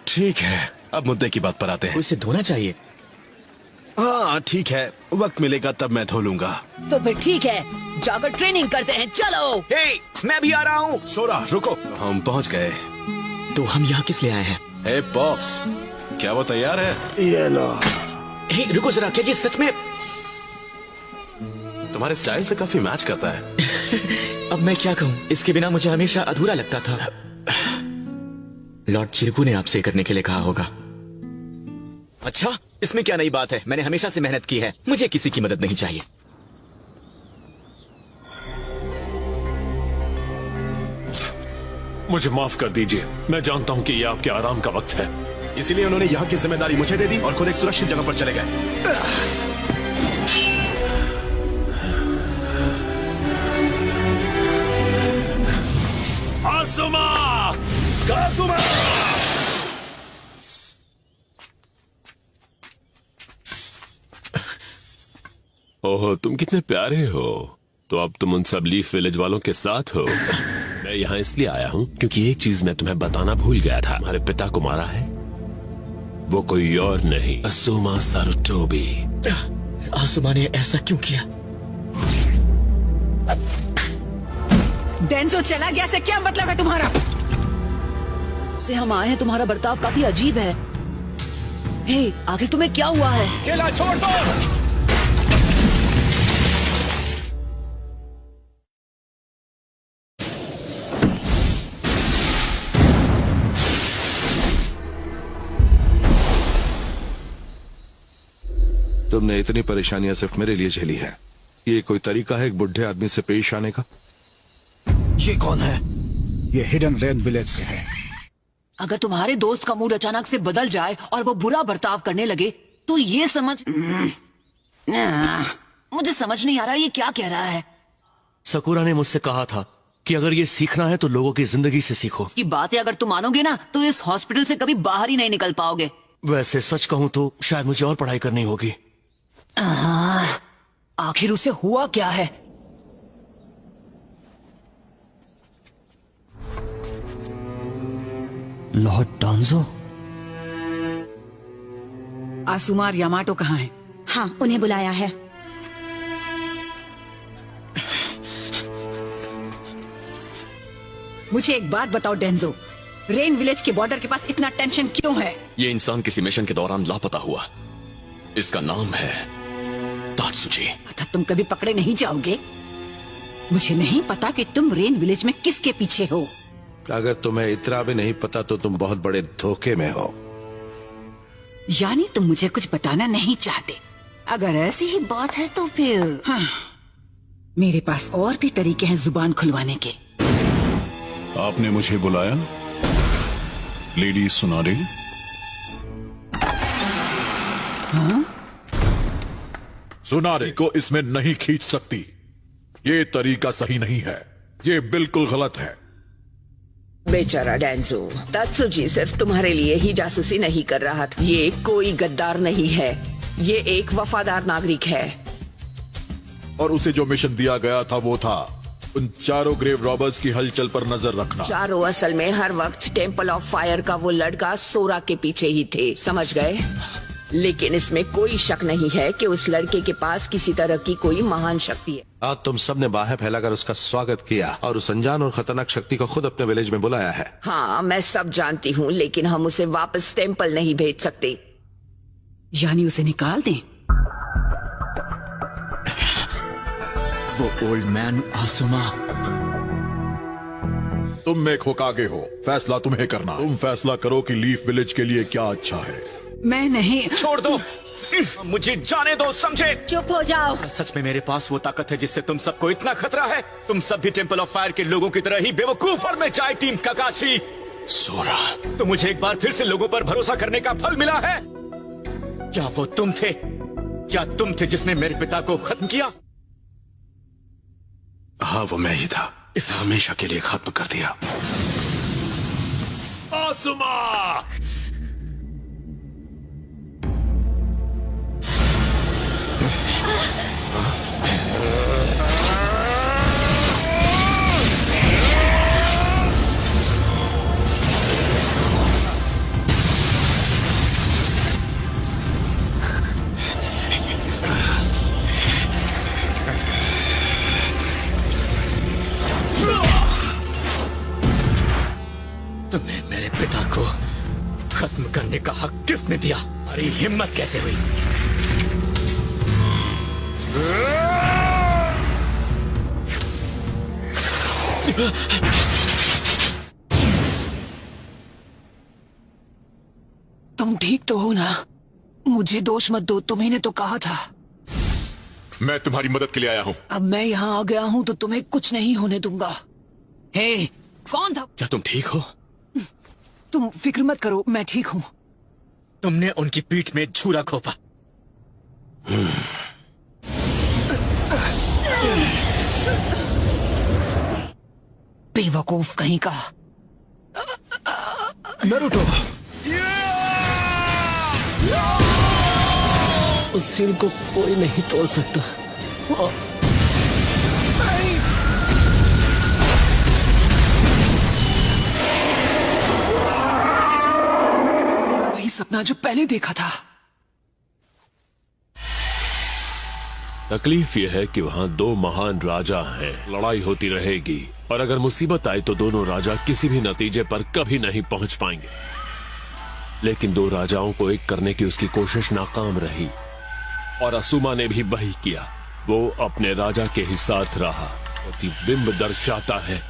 ठीक है, अब मुद्दे की बात पर आते हैं। उसे धोना चाहिए। हाँ ठीक है, वक्त मिलेगा तब मैं धो लूंगा। तो फिर ठीक है, जाकर ट्रेनिंग करते हैं। चलो। हे, मैं भी आ रहा हूँ। सोरा रुको, हम पहुँच गए। तो हम यहाँ किस लिए आए हैं? हे पॉप्स, क्या वो तैयार है? ये लो। हे, रुको जरा, क्या ये सच में तुम्हारे स्टाइल से काफी मैच करता है। अब मैं क्या कहूँ, इसके बिना मुझे हमेशा अधूरा लगता था। लॉर्ड चिरकू ने आपसे करने के लिए कहा होगा। अच्छा, इसमें क्या नई बात है? मैंने हमेशा से मेहनत की है, मुझे किसी की मदद नहीं चाहिए। मुझे माफ कर दीजिए, मैं जानता हूँ कि ये आपके आराम का वक्त है। इसीलिए उन्होंने यहाँ की जिम्मेदारी मुझे दे दी और खुद एक सुरक्षित जगह पर चले गए। काजुमा! काजुमा! ओह, तुम कितने प्यारे हो। तो अब तुम उन सब लीफ विलेज वालों के साथ हो। मैं यहाँ इसलिए आया हूँ क्योंकि एक चीज मैं तुम्हें बताना भूल गया था। तुम्हारे पिता को मारा है वो कोई और नहीं, असुमा सारुटोबी। आसुमा ने ऐसा क्यों किया? डेंजो चला गया से क्या मतलब है तुम्हारा? से हम आए हैं, तुम्हारा बर्ताव काफी अजीब है। हे, आखिर तुम्हें क्या हुआ है? केला छोड़ दो। तुमने इतनी परेशानियां सिर्फ मेरे लिए झेली हैं। ये कोई तरीका है एक बुढ़े आदमी से पेश आने का? ये कौन है? ये हिडन रेन विलेज से है। अगर तुम्हारे दोस्त का मूड अचानक से बदल जाए और वो बुरा बर्ताव करने लगे तो ये समझ मुझे समझ नहीं आ रहा ये क्या कह रहा है। सकुरा ने मुझसे कहा था कि अगर ये सीखना है तो लोगों की जिंदगी से सीखो। की बातें अगर तुम मानोगे ना तो इस हॉस्पिटल से कभी बाहर ही नहीं निकल पाओगे। वैसे सच कहूं तो शायद मुझे और पढ़ाई करनी होगी। आखिर उसे हुआ क्या है? लॉर्ड डांजो? आसुमा और यामाटो कहाँ हैं? हाँ, उन्हें बुलाया है। मुझे एक बात बताओ डेंजो, रेन विलेज के बॉर्डर के पास इतना टेंशन क्यों है? ये इंसान किसी मिशन के दौरान लापता हुआ। इसका नाम है तात्सुची। अतः तुम कभी पकड़े नहीं जाओगे। मुझे नहीं पता कि तुम रेन विलेज में किसके पीछे हो। अगर तुम्हें इतना भी नहीं पता तो तुम बहुत बड़े धोखे में हो। यानी तुम मुझे कुछ बताना नहीं चाहते। अगर ऐसी ही बात है तो फिर हाँ, मेरे पास और भी तरीके हैं जुबान खुलवाने के। आपने मुझे बुलाया लेडी सुनारे? हाँ? सुनारे को इसमें नहीं खींच सकती। ये तरीका सही नहीं है, ये बिल्कुल गलत है। बेचारा डेंजो, तात्सुजी सिर्फ तुम्हारे लिए ही जासूसी नहीं कर रहा था। ये कोई गद्दार नहीं है, ये एक वफादार नागरिक है। और उसे जो मिशन दिया गया था वो था उन चारों ग्रेव रॉबर्स की हलचल पर नजर रखना। चारों असल में हर वक्त टेम्पल ऑफ फायर का वो लड़का सोरा के पीछे ही थे, समझ गए? लेकिन इसमें कोई शक नहीं है कि उस लड़के के पास किसी तरह की कोई महान शक्ति है। आज तुम सबने बाहें फैलाकर उसका स्वागत किया और उस अनजान और खतरनाक शक्ति को खुद अपने विलेज में बुलाया है। हाँ, मैं सब जानती हूँ, लेकिन हम उसे वापस टेम्पल नहीं भेज सकते। यानी उसे निकाल दें? वो ओल्ड मैन आसुमा। तुम में होकागे हो, फैसला तुम्हें करना। तुम फैसला करो कि लीफ विलेज के लिए क्या अच्छा है। मैं नहीं। छोड़ दो, मुझे जाने दो, समझे? चुप हो जाओ। सच में मेरे पास वो ताकत है जिससे तुम सबको इतना खतरा है? तुम सब भी टेम्पल ऑफ फायर के लोगों की तरह ही बेवकूफ और मैं जाए टीम काकाशी। सोरा, तो मुझे एक बार फिर से लोगों पर भरोसा करने का फल मिला है। क्या वो तुम थे? क्या तुम थे जिसने मेरे पिता को खत्म किया? हाँ, वो मैं ही था। हमेशा के लिए खत्म कर दिया। आसुमा! तुम्हें मेरे पिता को खत्म करने का हक किसने दिया? तुम्हारी हिम्मत कैसे हुई? तुम ठीक तो हो ना? मुझे दोष मत दो, तुम्ही ने तो कहा था। मैं तुम्हारी मदद के लिए आया हूँ। अब मैं यहाँ आ गया हूँ तो तुम्हें कुछ नहीं होने दूंगा। हे, कौन था? क्या तुम ठीक हो? तुम फिक्र मत करो, मैं ठीक हूँ। तुमने उनकी पीठ में छुरा घोंपा। बेवकूफ कहीं का। नरूटो, उस सील को कोई नहीं तोड़ सकता। वही सपना जो पहले देखा था। तकलीफ यह है कि वहाँ दो महान राजा हैं, लड़ाई होती रहेगी और अगर मुसीबत आई तो दोनों राजा किसी भी नतीजे पर कभी नहीं पहुंच पाएंगे। लेकिन दो राजाओं को एक करने की उसकी कोशिश नाकाम रही और आसुमा ने भी वही किया। वो अपने राजा के ही साथ रहा। प्रतिबिंब दर्शाता है,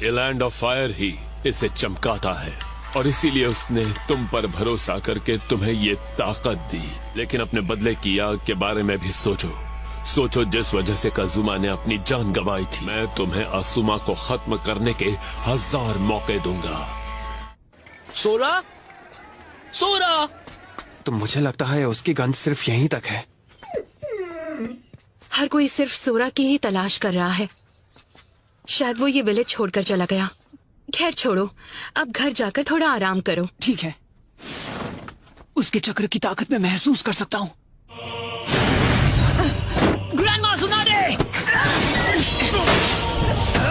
ये लैंड ऑफ फायर ही इसे चमकाता है। और इसीलिए उसने तुम पर भरोसा करके तुम्हें ये ताकत दी। लेकिन अपने बदले की आग के बारे में भी सोचो। सोचो जिस वजह से काजुमा ने अपनी जान गंवाई थी। मैं तुम्हें आसुमा को खत्म करने के 1000 मौके दूंगा। सोरा, सोरा। तो मुझे लगता है उसकी गंध सिर्फ यहीं तक है। हर कोई सिर्फ सोरा की ही तलाश कर रहा है। शायद वो ये विलेज छोड़कर चला गया। खैर छोड़ो, अब घर जाकर थोड़ा आराम करो। ठीक है। उसके चक्र की ताकत मैं महसूस कर सकता हूँ। ग्रैंडमा सुनाडे!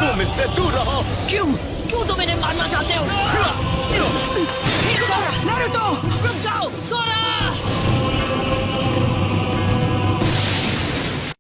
तुम इससे दूर रहो। क्यों तुम इन्हें मारना चाहते